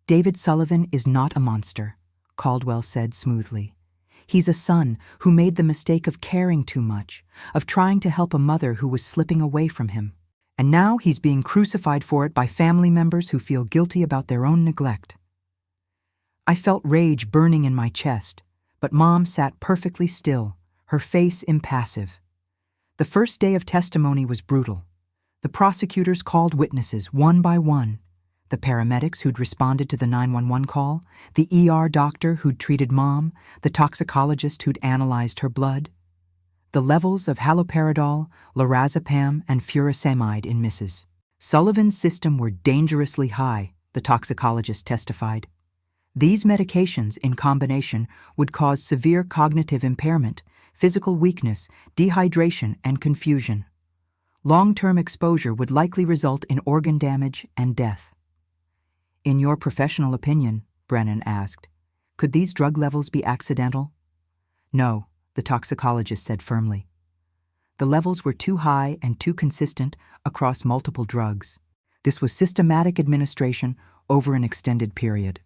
"David Sullivan is not a monster," Caldwell said smoothly. "He's a son who made the mistake of caring too much, of trying to help a mother who was slipping away from him. And now he's being crucified for it by family members who feel guilty about their own neglect." I felt rage burning in my chest, but Mom sat perfectly still, her face impassive. The first day of testimony was brutal. The prosecutors called witnesses one by one. The paramedics who'd responded to the 911 call, the ER doctor who'd treated Mom, the toxicologist who'd analyzed her blood. The levels of haloperidol, lorazepam, and furosemide in Mrs. Sullivan's system were dangerously high, the toxicologist testified. These medications, in combination, would cause severe cognitive impairment, physical weakness, dehydration, and confusion. Long-term exposure would likely result in organ damage and death. "In your professional opinion," Brennan asked, "could these drug levels be accidental?" "No," the toxicologist said firmly. The levels were too high and too consistent across multiple drugs. This was systematic administration over an extended period.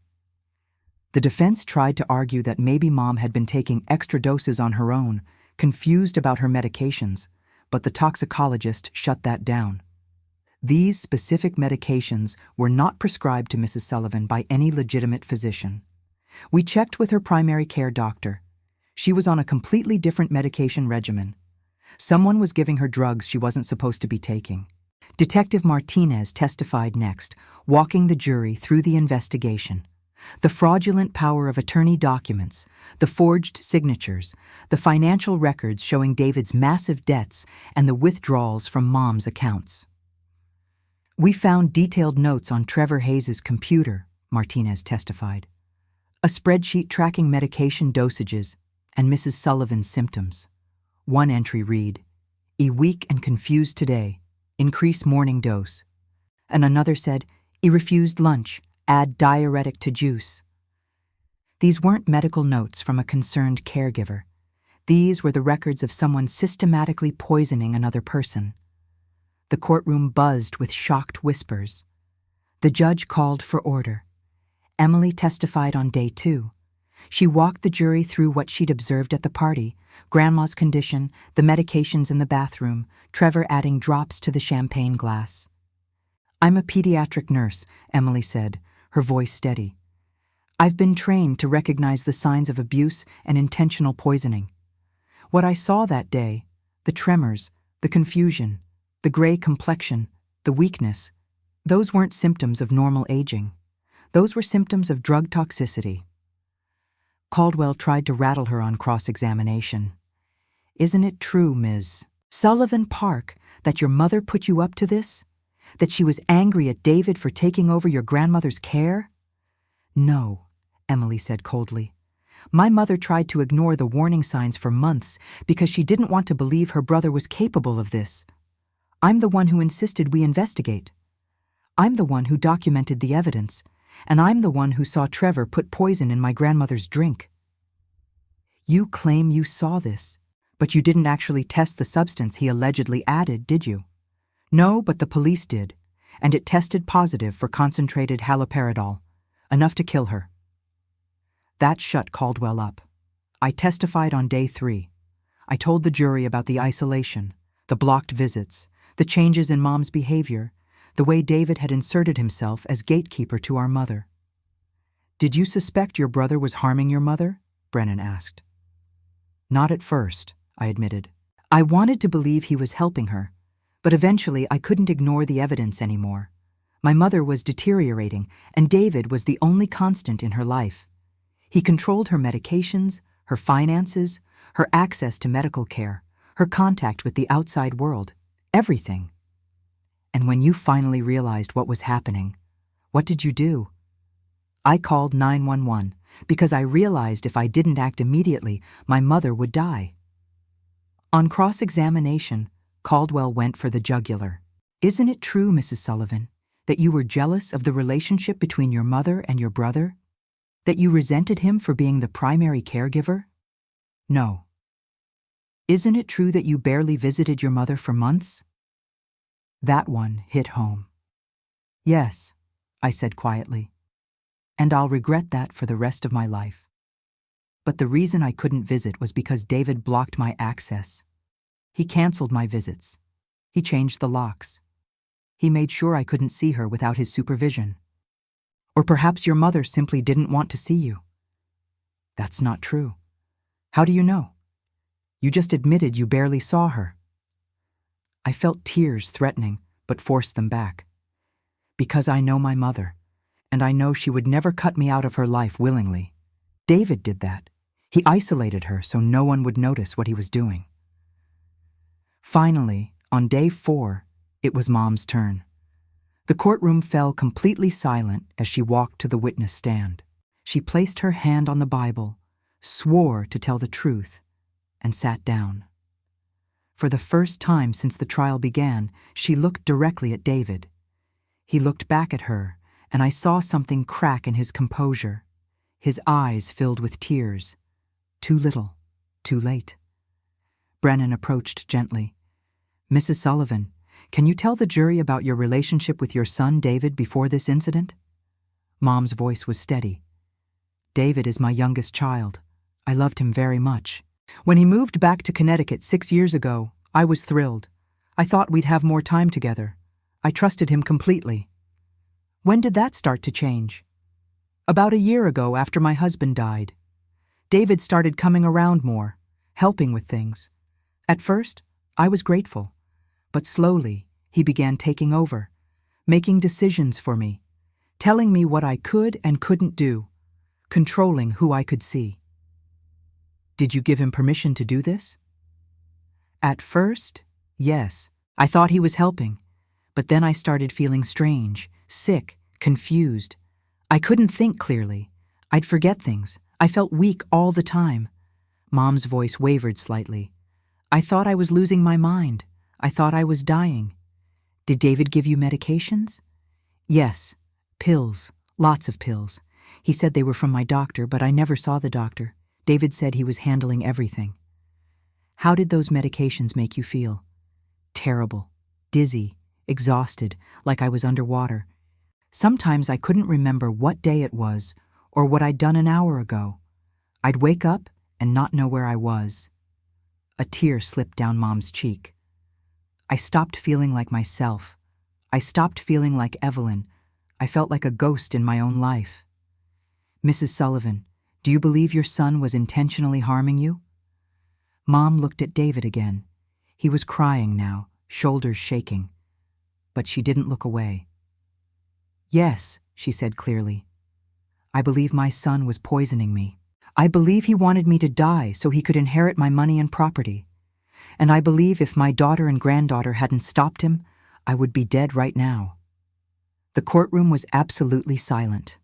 The defense tried to argue that maybe Mom had been taking extra doses on her own, confused about her medications, but the toxicologist shut that down. These specific medications were not prescribed to Mrs. Sullivan by any legitimate physician. We checked with her primary care doctor. She was on a completely different medication regimen. Someone was giving her drugs she wasn't supposed to be taking. Detective Martinez testified next, walking the jury through the investigation. The fraudulent power of attorney documents, the forged signatures, the financial records showing David's massive debts, and the withdrawals from Mom's accounts. We found detailed notes on Trevor Hayes' computer, Martinez testified. A spreadsheet tracking medication dosages and Mrs. Sullivan's symptoms. One entry read, "E weak and confused today. Increase morning dose." And another said, "E refused lunch. Add diuretic to juice." These weren't medical notes from a concerned caregiver. These were the records of someone systematically poisoning another person. The courtroom buzzed with shocked whispers. The judge called for order. Emily testified on day 2. She walked the jury through what she'd observed at the party, Grandma's condition, the medications in the bathroom, Trevor adding drops to the champagne glass. "I'm a pediatric nurse," Emily said, her voice steady. "I've been trained to recognize the signs of abuse and intentional poisoning. What I saw that day, the tremors, the confusion, the gray complexion, the weakness, those weren't symptoms of normal aging. Those were symptoms of drug toxicity." Caldwell tried to rattle her on cross-examination. "Isn't it true, Ms. Sullivan Park, that your mother put you up to this? That she was angry at David for taking over your grandmother's care?" "No," Emily said coldly. "My mother tried to ignore the warning signs for months because she didn't want to believe her brother was capable of this. I'm the one who insisted we investigate. I'm the one who documented the evidence, and I'm the one who saw Trevor put poison in my grandmother's drink." "You claim you saw this, but you didn't actually test the substance he allegedly added, did you?" "No, but the police did, and it tested positive for concentrated haloperidol, enough to kill her." That shut Caldwell up. "I testified on day 3. I told the jury about the isolation, the blocked visits, the changes in Mom's behavior, the way David had inserted himself as gatekeeper to our mother." "Did you suspect your brother was harming your mother?" Brennan asked. "Not at first," I admitted. "I wanted to believe he was helping her, but eventually I couldn't ignore the evidence anymore. My mother was deteriorating, and David was the only constant in her life. He controlled her medications, her finances, her access to medical care, her contact with the outside world, everything. And when you finally realized what was happening, what did you do?" "I called 911 because I realized if I didn't act immediately, my mother would die." On cross-examination, Caldwell went for the jugular. "Isn't it true, Mrs. Sullivan, that you were jealous of the relationship between your mother and your brother? That you resented him for being the primary caregiver?" "No." "Isn't it true that you barely visited your mother for months?" That one hit home. "Yes," I said quietly, "and I'll regret that for the rest of my life. But the reason I couldn't visit was because David blocked my access. He canceled my visits. He changed the locks. He made sure I couldn't see her without his supervision. Or perhaps your mother simply didn't want to see you." "That's not true." "How do you know? You just admitted you barely saw her." I felt tears threatening, but forced them back. "Because I know my mother, and I know she would never cut me out of her life willingly. David did that. He isolated her so no one would notice what he was doing." Finally, on day 4, it was Mom's turn. The courtroom fell completely silent as she walked to the witness stand. She placed her hand on the Bible, swore to tell the truth, and sat down. For the first time since the trial began, she looked directly at David. He looked back at her, and I saw something crack in his composure. His eyes filled with tears. Too little, too late. Brennan approached gently. "Mrs. Sullivan, can you tell the jury about your relationship with your son David before this incident?" Mom's voice was steady. "David is my youngest child. I loved him very much. When he moved back to Connecticut 6 years ago, I was thrilled. I thought we'd have more time together. I trusted him completely. When did that start to change? About a year ago, after my husband died. David started coming around more, helping with things. At first, I was grateful, but slowly he began taking over, making decisions for me, telling me what I could and couldn't do, controlling who I could see. Did you give him permission to do this? At first, yes. I thought he was helping, but then I started feeling strange, sick, confused. I couldn't think clearly. I'd forget things. I felt weak all the time. Mom's voice wavered slightly. I thought I was losing my mind. I thought I was dying. Did David give you medications? Yes, pills, lots of pills. He said they were from my doctor, but I never saw the doctor. David said he was handling everything. How did those medications make you feel? Terrible, dizzy, exhausted, like I was underwater. Sometimes I couldn't remember what day it was or what I'd done an hour ago. I'd wake up and not know where I was. A tear slipped down Mom's cheek. I stopped feeling like myself. I stopped feeling like Evelyn. I felt like a ghost in my own life. Mrs. Sullivan, do you believe your son was intentionally harming you? Mom looked at David again. He was crying now, shoulders shaking. But she didn't look away. Yes, she said clearly. I believe my son was poisoning me. I believe he wanted me to die so he could inherit my money and property. And I believe if my daughter and granddaughter hadn't stopped him, I would be dead right now. The courtroom was absolutely silent.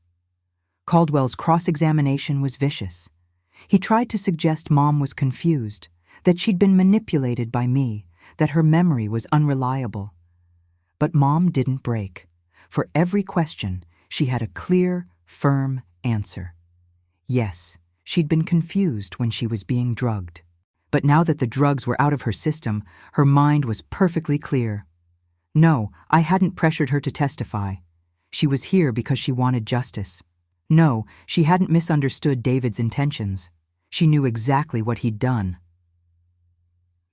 Caldwell's cross-examination was vicious. He tried to suggest Mom was confused, that she'd been manipulated by me, that her memory was unreliable. But Mom didn't break. For every question, she had a clear, firm answer. Yes, she'd been confused when she was being drugged. But now that the drugs were out of her system, her mind was perfectly clear. No, I hadn't pressured her to testify. She was here because she wanted justice. No, she hadn't misunderstood David's intentions. She knew exactly what he'd done.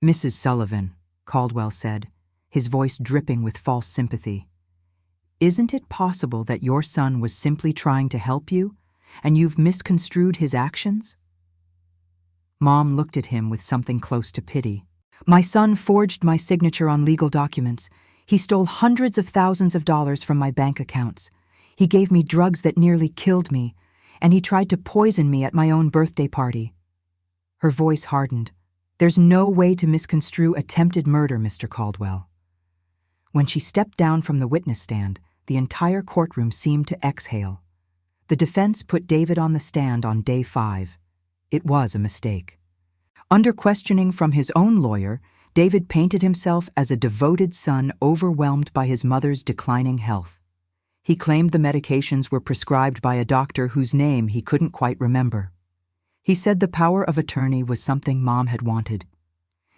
Mrs. Sullivan, Caldwell said, his voice dripping with false sympathy. Isn't it possible that your son was simply trying to help you, and you've misconstrued his actions? Mom looked at him with something close to pity. My son forged my signature on legal documents. He stole hundreds of thousands of dollars from my bank accounts. He gave me drugs that nearly killed me, and he tried to poison me at my own birthday party. Her voice hardened. There's no way to misconstrue attempted murder, Mr. Caldwell. When she stepped down from the witness stand, the entire courtroom seemed to exhale. The defense put David on the stand on day 5. It was a mistake. Under questioning from his own lawyer, David painted himself as a devoted son overwhelmed by his mother's declining health. He claimed the medications were prescribed by a doctor whose name he couldn't quite remember. He said the power of attorney was something Mom had wanted.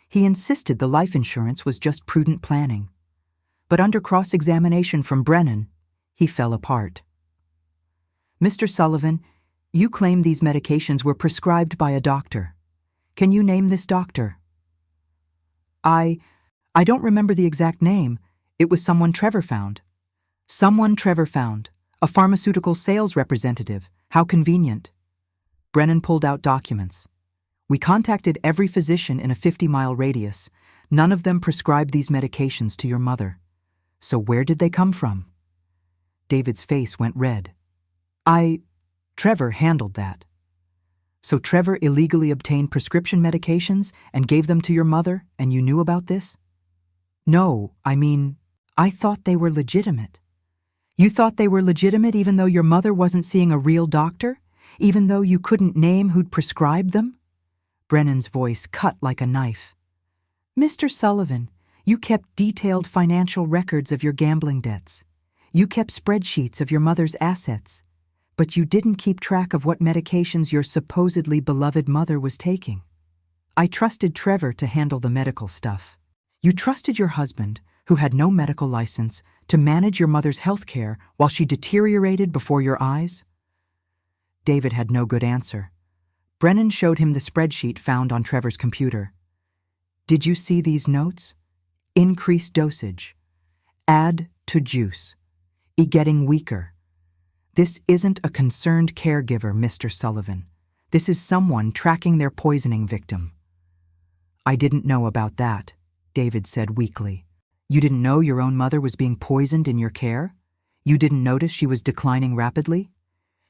He insisted the life insurance was just prudent planning. But under cross-examination from Brennan, he fell apart. Mr. Sullivan, you claim these medications were prescribed by a doctor. Can you name this doctor? I don't remember the exact name. It was someone Trevor found. Someone Trevor found. A pharmaceutical sales representative. How convenient. Brennan pulled out documents. We contacted every physician in a 50-mile radius. None of them prescribed these medications to your mother. So where did they come from? David's face went red. Trevor handled that. So Trevor illegally obtained prescription medications and gave them to your mother, and you knew about this? No, I thought they were legitimate. You thought they were legitimate even though your mother wasn't seeing a real doctor? Even though you couldn't name who'd prescribed them? Brennan's voice cut like a knife. Mr. Sullivan, you kept detailed financial records of your gambling debts. You kept spreadsheets of your mother's assets. But you didn't keep track of what medications your supposedly beloved mother was taking. I trusted Trevor to handle the medical stuff. You trusted your husband, who had no medical license, to manage your mother's health care while she deteriorated before your eyes? David had no good answer. Brennan showed him the spreadsheet found on Trevor's computer. Did you see these notes? Increased dosage. Add to juice, getting weaker. This isn't a concerned caregiver, Mr. Sullivan. This is someone tracking their poisoning victim. I didn't know about that, David said weakly. You didn't know your own mother was being poisoned in your care? You didn't notice she was declining rapidly?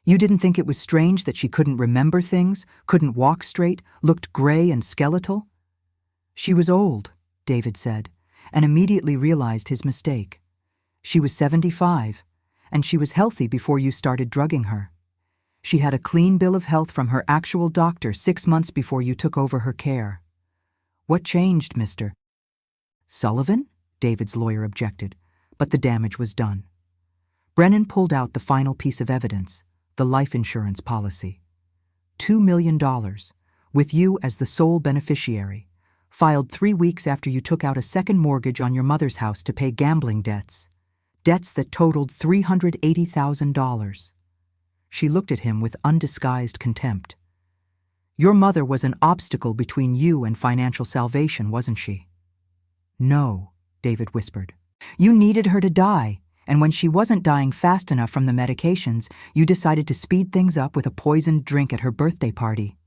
You didn't think it was strange that she couldn't remember things, couldn't walk straight, looked gray and skeletal? She was old, David said, and immediately realized his mistake. She was 75, and she was healthy before you started drugging her. She had a clean bill of health from her actual doctor 6 months before you took over her care. What changed, Mr. Sullivan? David's lawyer objected, but the damage was done. Brennan pulled out the final piece of evidence, the life insurance policy. $2 million, with you as the sole beneficiary, filed 3 weeks after you took out a second mortgage on your mother's house to pay gambling debts that totaled $380,000. She looked at him with undisguised contempt. Your mother was an obstacle between you and financial salvation, wasn't she? No, David whispered. You needed her to die, and when she wasn't dying fast enough from the medications, you decided to speed things up with a poisoned drink at her birthday party.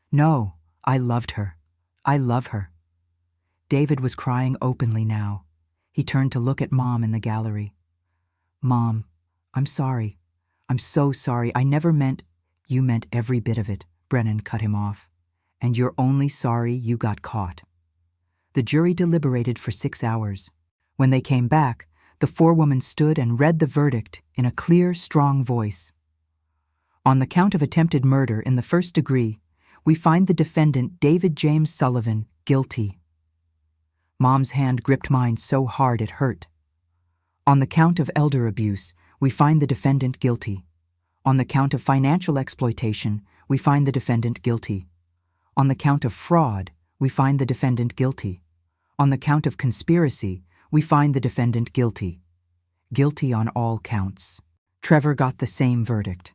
No, I loved her. I love her. David was crying openly now. He turned to look at Mom in the gallery. Mom, I'm sorry. I'm so sorry. I never meant— You meant every bit of it, Brennan cut him off. And you're only sorry you got caught. The jury deliberated for 6 hours. When they came back, the forewoman stood and read the verdict in a clear, strong voice. On the count of attempted murder in the first degree, we find the defendant David James Sullivan guilty. Mom's hand gripped mine so hard it hurt. On the count of elder abuse, we find the defendant guilty. On the count of financial exploitation, we find the defendant guilty. On the count of fraud, we find the defendant guilty. On the count of conspiracy, we find the defendant guilty. Guilty on all counts. Trevor got the same verdict.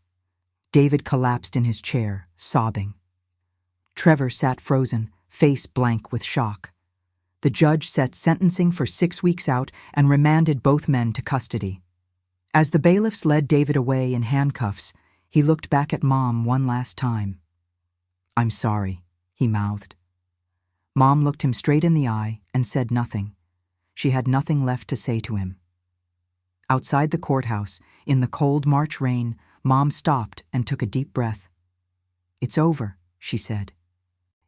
David collapsed in his chair, sobbing. Trevor sat frozen, face blank with shock. The judge set sentencing for 6 weeks out and remanded both men to custody. As the bailiffs led David away in handcuffs, he looked back at Mom one last time. I'm sorry, he mouthed. Mom looked him straight in the eye and said nothing. She had nothing left to say to him. Outside the courthouse, in the cold March rain, Mom stopped and took a deep breath. It's over, she said.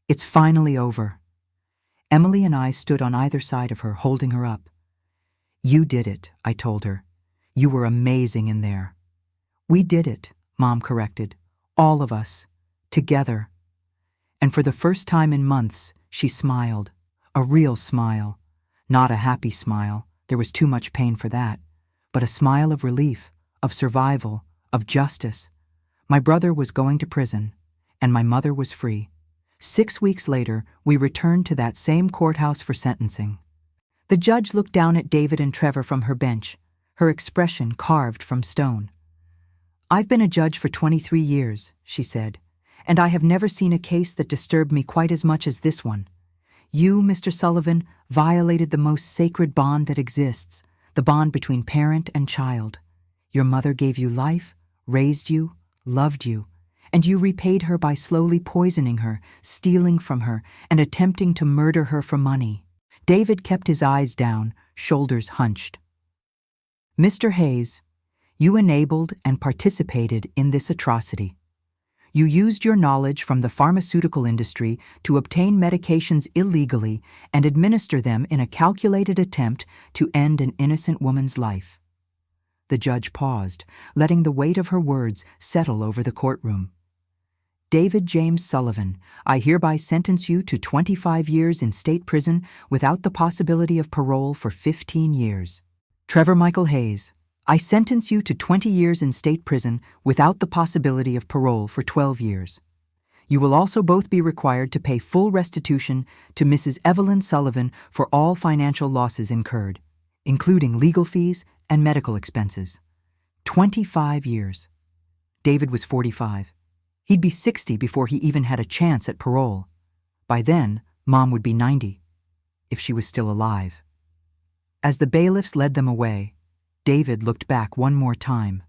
It's finally over. Emily and I stood on either side of her, holding her up. You did it, I told her. You were amazing in there. We did it, Mom corrected. All of us. Together. And for the first time in months, she smiled. A real smile. Not a happy smile. There was too much pain for that. But a smile of relief, of survival, of justice. My brother was going to prison, and my mother was free. 6 weeks later, we returned to that same courthouse for sentencing. The judge looked down at David and Trevor from her bench, her expression carved from stone. I've been a judge for 23 years, she said, and I have never seen a case that disturbed me quite as much as this one. You, Mr. Sullivan, violated the most sacred bond that exists, the bond between parent and child. Your mother gave you life, raised you, loved you, and you repaid her by slowly poisoning her, stealing from her, and attempting to murder her for money. David kept his eyes down, shoulders hunched. Mr. Hayes, you enabled and participated in this atrocity. You used your knowledge from the pharmaceutical industry to obtain medications illegally and administer them in a calculated attempt to end an innocent woman's life. The judge paused, letting the weight of her words settle over the courtroom. David James Sullivan, I hereby sentence you to 25 years in state prison without the possibility of parole for 15 years. Trevor Michael Hayes, I sentence you to 20 years in state prison without the possibility of parole for 12 years. You will also both be required to pay full restitution to Mrs. Evelyn Sullivan for all financial losses incurred, including legal fees and medical expenses. 25 years. David was 45. He'd be 60 before he even had a chance at parole. By then, Mom would be 90, if she was still alive. As the bailiffs led them away, David looked back one more time.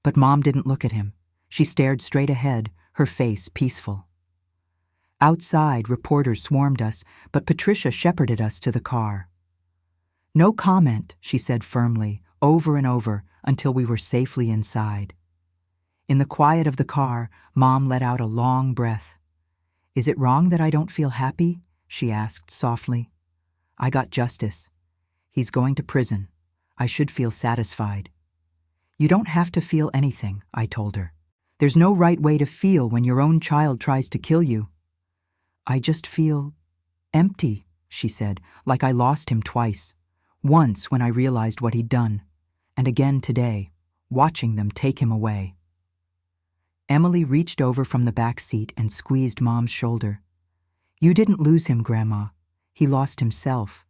But Mom didn't look at him. She stared straight ahead, her face peaceful. Outside, reporters swarmed us, but Patricia shepherded us to the car. "No comment," she said firmly, over and over, until we were safely inside. In the quiet of the car, Mom let out a long breath. "Is it wrong that I don't feel happy?" she asked softly. "I got justice. He's going to prison. I should feel satisfied." "You don't have to feel anything," I told her. "There's no right way to feel when your own child tries to kill you." "I just feel empty," she said, "like I lost him twice. Once when I realized what he'd done, and again today, watching them take him away." Emily reached over from the back seat and squeezed Mom's shoulder. "You didn't lose him, Grandma. He lost himself.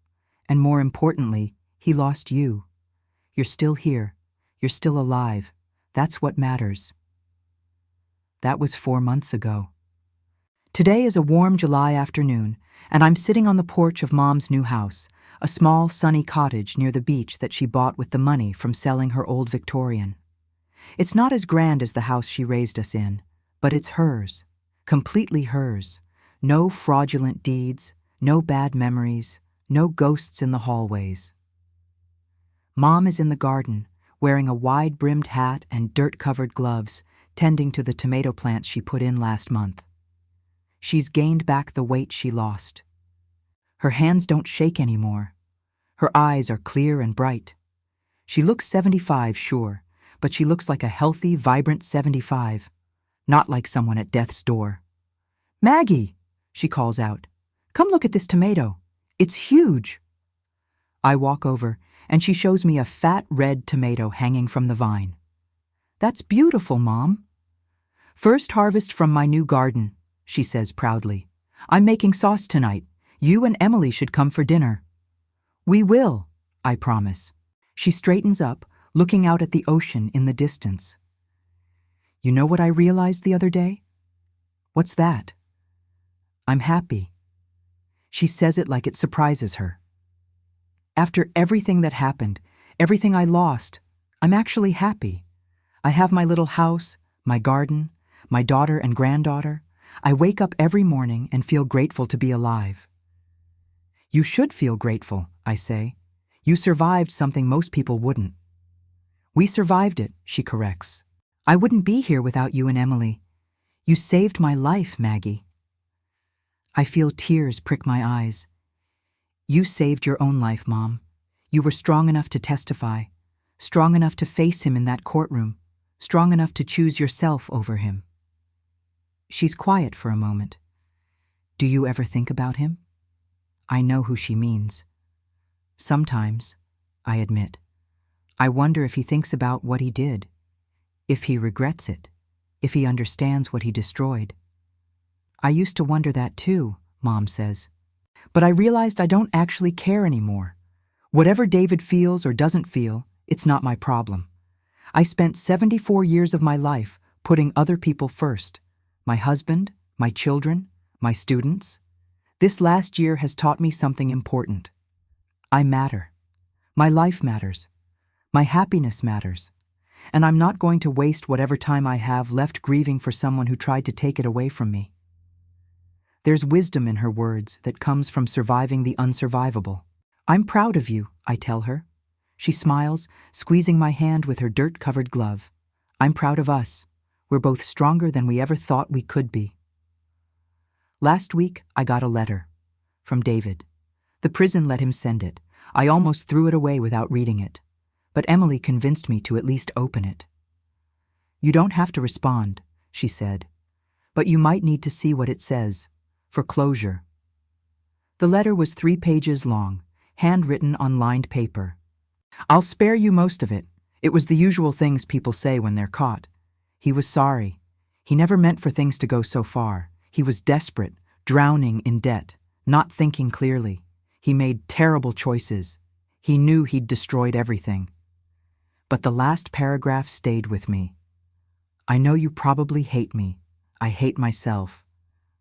And more importantly, he lost you. You're still here. You're still alive. That's what matters." That was 4 months ago. Today is a warm July afternoon, and I'm sitting on the porch of Mom's new house, a small, sunny cottage near the beach that she bought with the money from selling her old Victorian. It's not as grand as the house she raised us in, but it's hers, completely hers. No fraudulent deeds, no bad memories, no ghosts in the hallways. Mom is in the garden, wearing a wide-brimmed hat and dirt-covered gloves, tending to the tomato plants she put in last month. She's gained back the weight she lost. Her hands don't shake anymore. Her eyes are clear and bright. She looks 75, sure, but she looks like a healthy, vibrant 75, not like someone at death's door. "Maggie," she calls out, "come look at this tomato. It's huge." I walk over, and she shows me a fat red tomato hanging from the vine. "That's beautiful, Mom." "First harvest from my new garden," she says proudly. "I'm making sauce tonight. You and Emily should come for dinner." "We will," I promise. She straightens up, looking out at the ocean in the distance. "You know what I realized the other day?" "What's that?" "I'm happy." She says it like it surprises her. After everything that happened, everything I lost, I'm actually happy. I have my little house, my garden, my daughter and granddaughter. I wake up every morning and feel grateful to be alive. "You should feel grateful," I say. "You survived something most people wouldn't." "We survived it," she corrects. "I wouldn't be here without you and Emily. You saved my life, Maggie." I feel tears prick my eyes. "You saved your own life, Mom. You were strong enough to testify, strong enough to face him in that courtroom, strong enough to choose yourself over him." She's quiet for a moment. "Do you ever think about him?" I know who she means. "Sometimes," I admit. "I wonder if he thinks about what he did, if he regrets it, if he understands what he destroyed." "I used to wonder that too," Mom says. "But I realized I don't actually care anymore. Whatever David feels or doesn't feel, it's not my problem. I spent 74 years of my life putting other people first. My husband, my children, my students. This last year has taught me something important. I matter. My life matters. My happiness matters. And I'm not going to waste whatever time I have left grieving for someone who tried to take it away from me." There's wisdom in her words that comes from surviving the unsurvivable. "I'm proud of you," I tell her. She smiles, squeezing my hand with her dirt-covered glove. "I'm proud of us. We're both stronger than we ever thought we could be." Last week, I got a letter. From David. The prison let him send it. I almost threw it away without reading it. But Emily convinced me to at least open it. "You don't have to respond," she said. "But you might need to see what it says. For closure." The letter was 3 pages long, handwritten on lined paper. "I'll spare you most of it. It was the usual things people say when they're caught. He was sorry. He never meant for things to go so far. He was desperate, drowning in debt, not thinking clearly. He made terrible choices. He knew he'd destroyed everything." But the last paragraph stayed with me. "I know you probably hate me. I hate myself.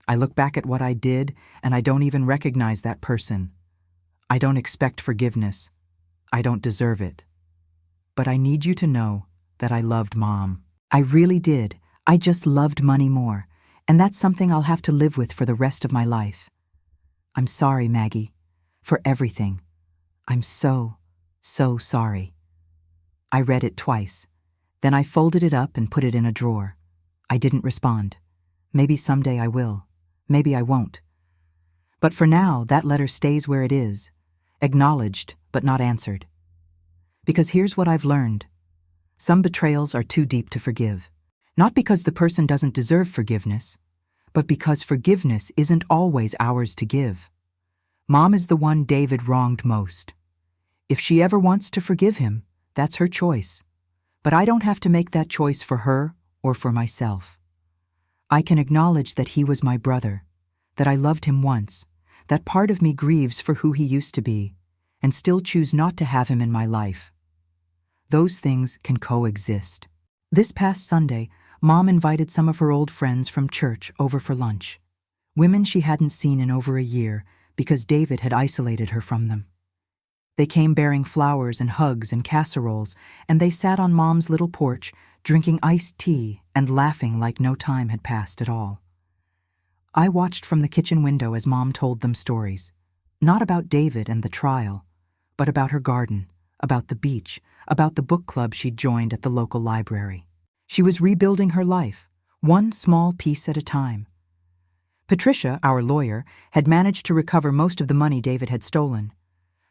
I look back at what I did, and I don't even recognize that person. I don't expect forgiveness. I don't deserve it. But I need you to know that I loved Mom. I really did. I just loved money more, and that's something I'll have to live with for the rest of my life. I'm sorry, Maggie, for everything. I'm so sorry. I read it twice. Then I folded it up and put it in a drawer. I didn't respond. Maybe someday I will. Maybe I won't. But for now, that letter stays where it is, acknowledged but not answered. Because here's what I've learned. Some betrayals are too deep to forgive. Not because the person doesn't deserve forgiveness, but because forgiveness isn't always ours to give. Mom is the one David wronged most. If she ever wants to forgive him, that's her choice. But I don't have to make that choice for her or for myself. I can acknowledge that he was my brother, that I loved him once, that part of me grieves for who he used to be, and still choose not to have him in my life. Those things can coexist. This past Sunday, Mom invited some of her old friends from church over for lunch. Women she hadn't seen in over a year because David had isolated her from them. They came bearing flowers and hugs and casseroles, and they sat on Mom's little porch, drinking iced tea and laughing like no time had passed at all. I watched from the kitchen window as Mom told them stories, not about David and the trial, but about her garden, about the beach, about the book club she'd joined at the local library. She was rebuilding her life, one small piece at a time. Patricia, our lawyer, had managed to recover most of the money David had stolen.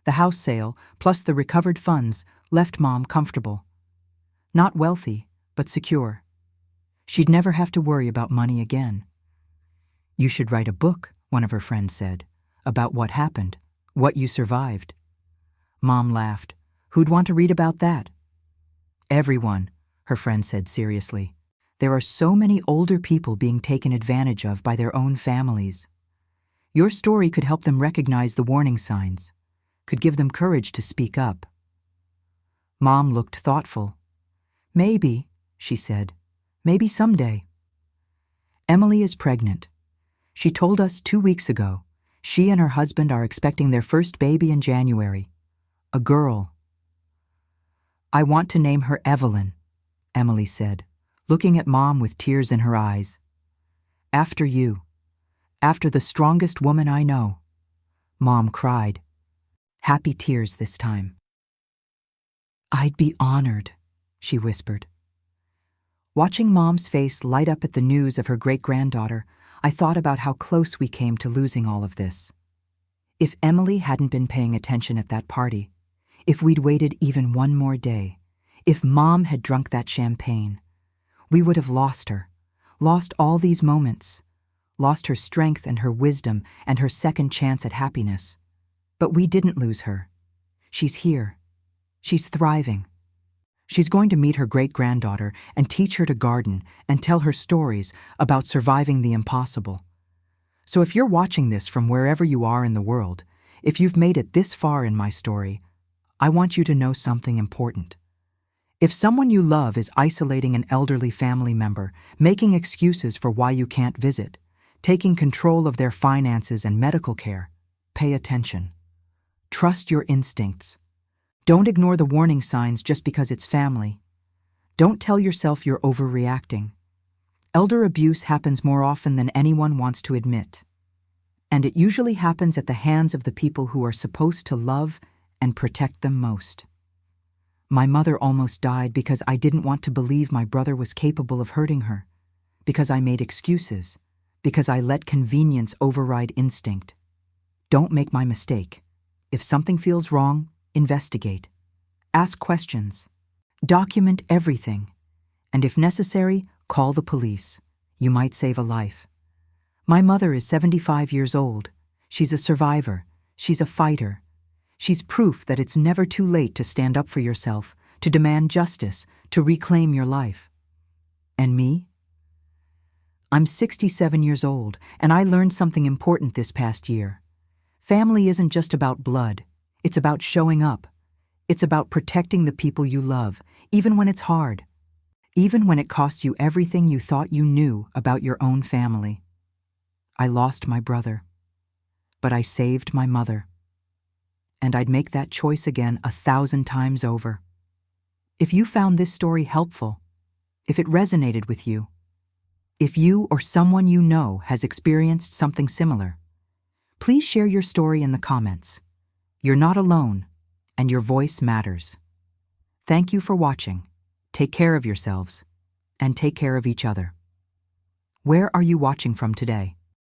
The house sale, plus the recovered funds, left Mom comfortable. Not wealthy, but secure. She'd never have to worry about money again. You should write a book, one of her friends said, about what happened, what you survived. Mom laughed. Who'd want to read about that? Everyone, her friend said seriously. There are so many older people being taken advantage of by their own families. Your story could help them recognize the warning signs, could give them courage to speak up. Mom looked thoughtful. Maybe, she said, maybe someday. Emily is pregnant. She told us 2 weeks ago. She and her husband are expecting their first baby in January. A girl. I want to name her Evelyn, Emily said, looking at Mom with tears in her eyes. After you. After the strongest woman I know. Mom cried. Happy tears this time. I'd be honored, she whispered. Watching Mom's face light up at the news of her great-granddaughter, I thought about how close we came to losing all of this. If Emily hadn't been paying attention at that party, if we'd waited even one more day, if Mom had drunk that champagne, we would have lost her, lost all these moments, lost her strength and her wisdom and her second chance at happiness. But we didn't lose her. She's here. She's thriving. She's going to meet her great-granddaughter and teach her to garden and tell her stories about surviving the impossible. So if you're watching this from wherever you are in the world, if you've made it this far in my story, I want you to know something important. If someone you love is isolating an elderly family member, making excuses for why you can't visit, taking control of their finances and medical care, pay attention. Trust your instincts. Don't ignore the warning signs just because it's family. Don't tell yourself you're overreacting. Elder abuse happens more often than anyone wants to admit. And it usually happens at the hands of the people who are supposed to love and protect them most. My mother almost died because I didn't want to believe my brother was capable of hurting her, because I made excuses, because I let convenience override instinct. Don't make my mistake. If something feels wrong, investigate. Ask questions. Document everything. And if necessary, call the police. You might save a life. My mother is 75 years old. She's a survivor. She's a fighter. She's proof that it's never too late to stand up for yourself, to demand justice, to reclaim your life. And me? I'm 67 years old, and I learned something important this past year. Family isn't just about blood. It's about showing up. It's about protecting the people you love, even when it's hard. Even when it costs you everything you thought you knew about your own family. I lost my brother, but I saved my mother. And I'd make that choice again 1,000 times over. If you found this story helpful, if it resonated with you, if you or someone you know has experienced something similar, please share your story in the comments. You're not alone, and your voice matters. Thank you for watching. Take care of yourselves, and take care of each other. Where are you watching from today?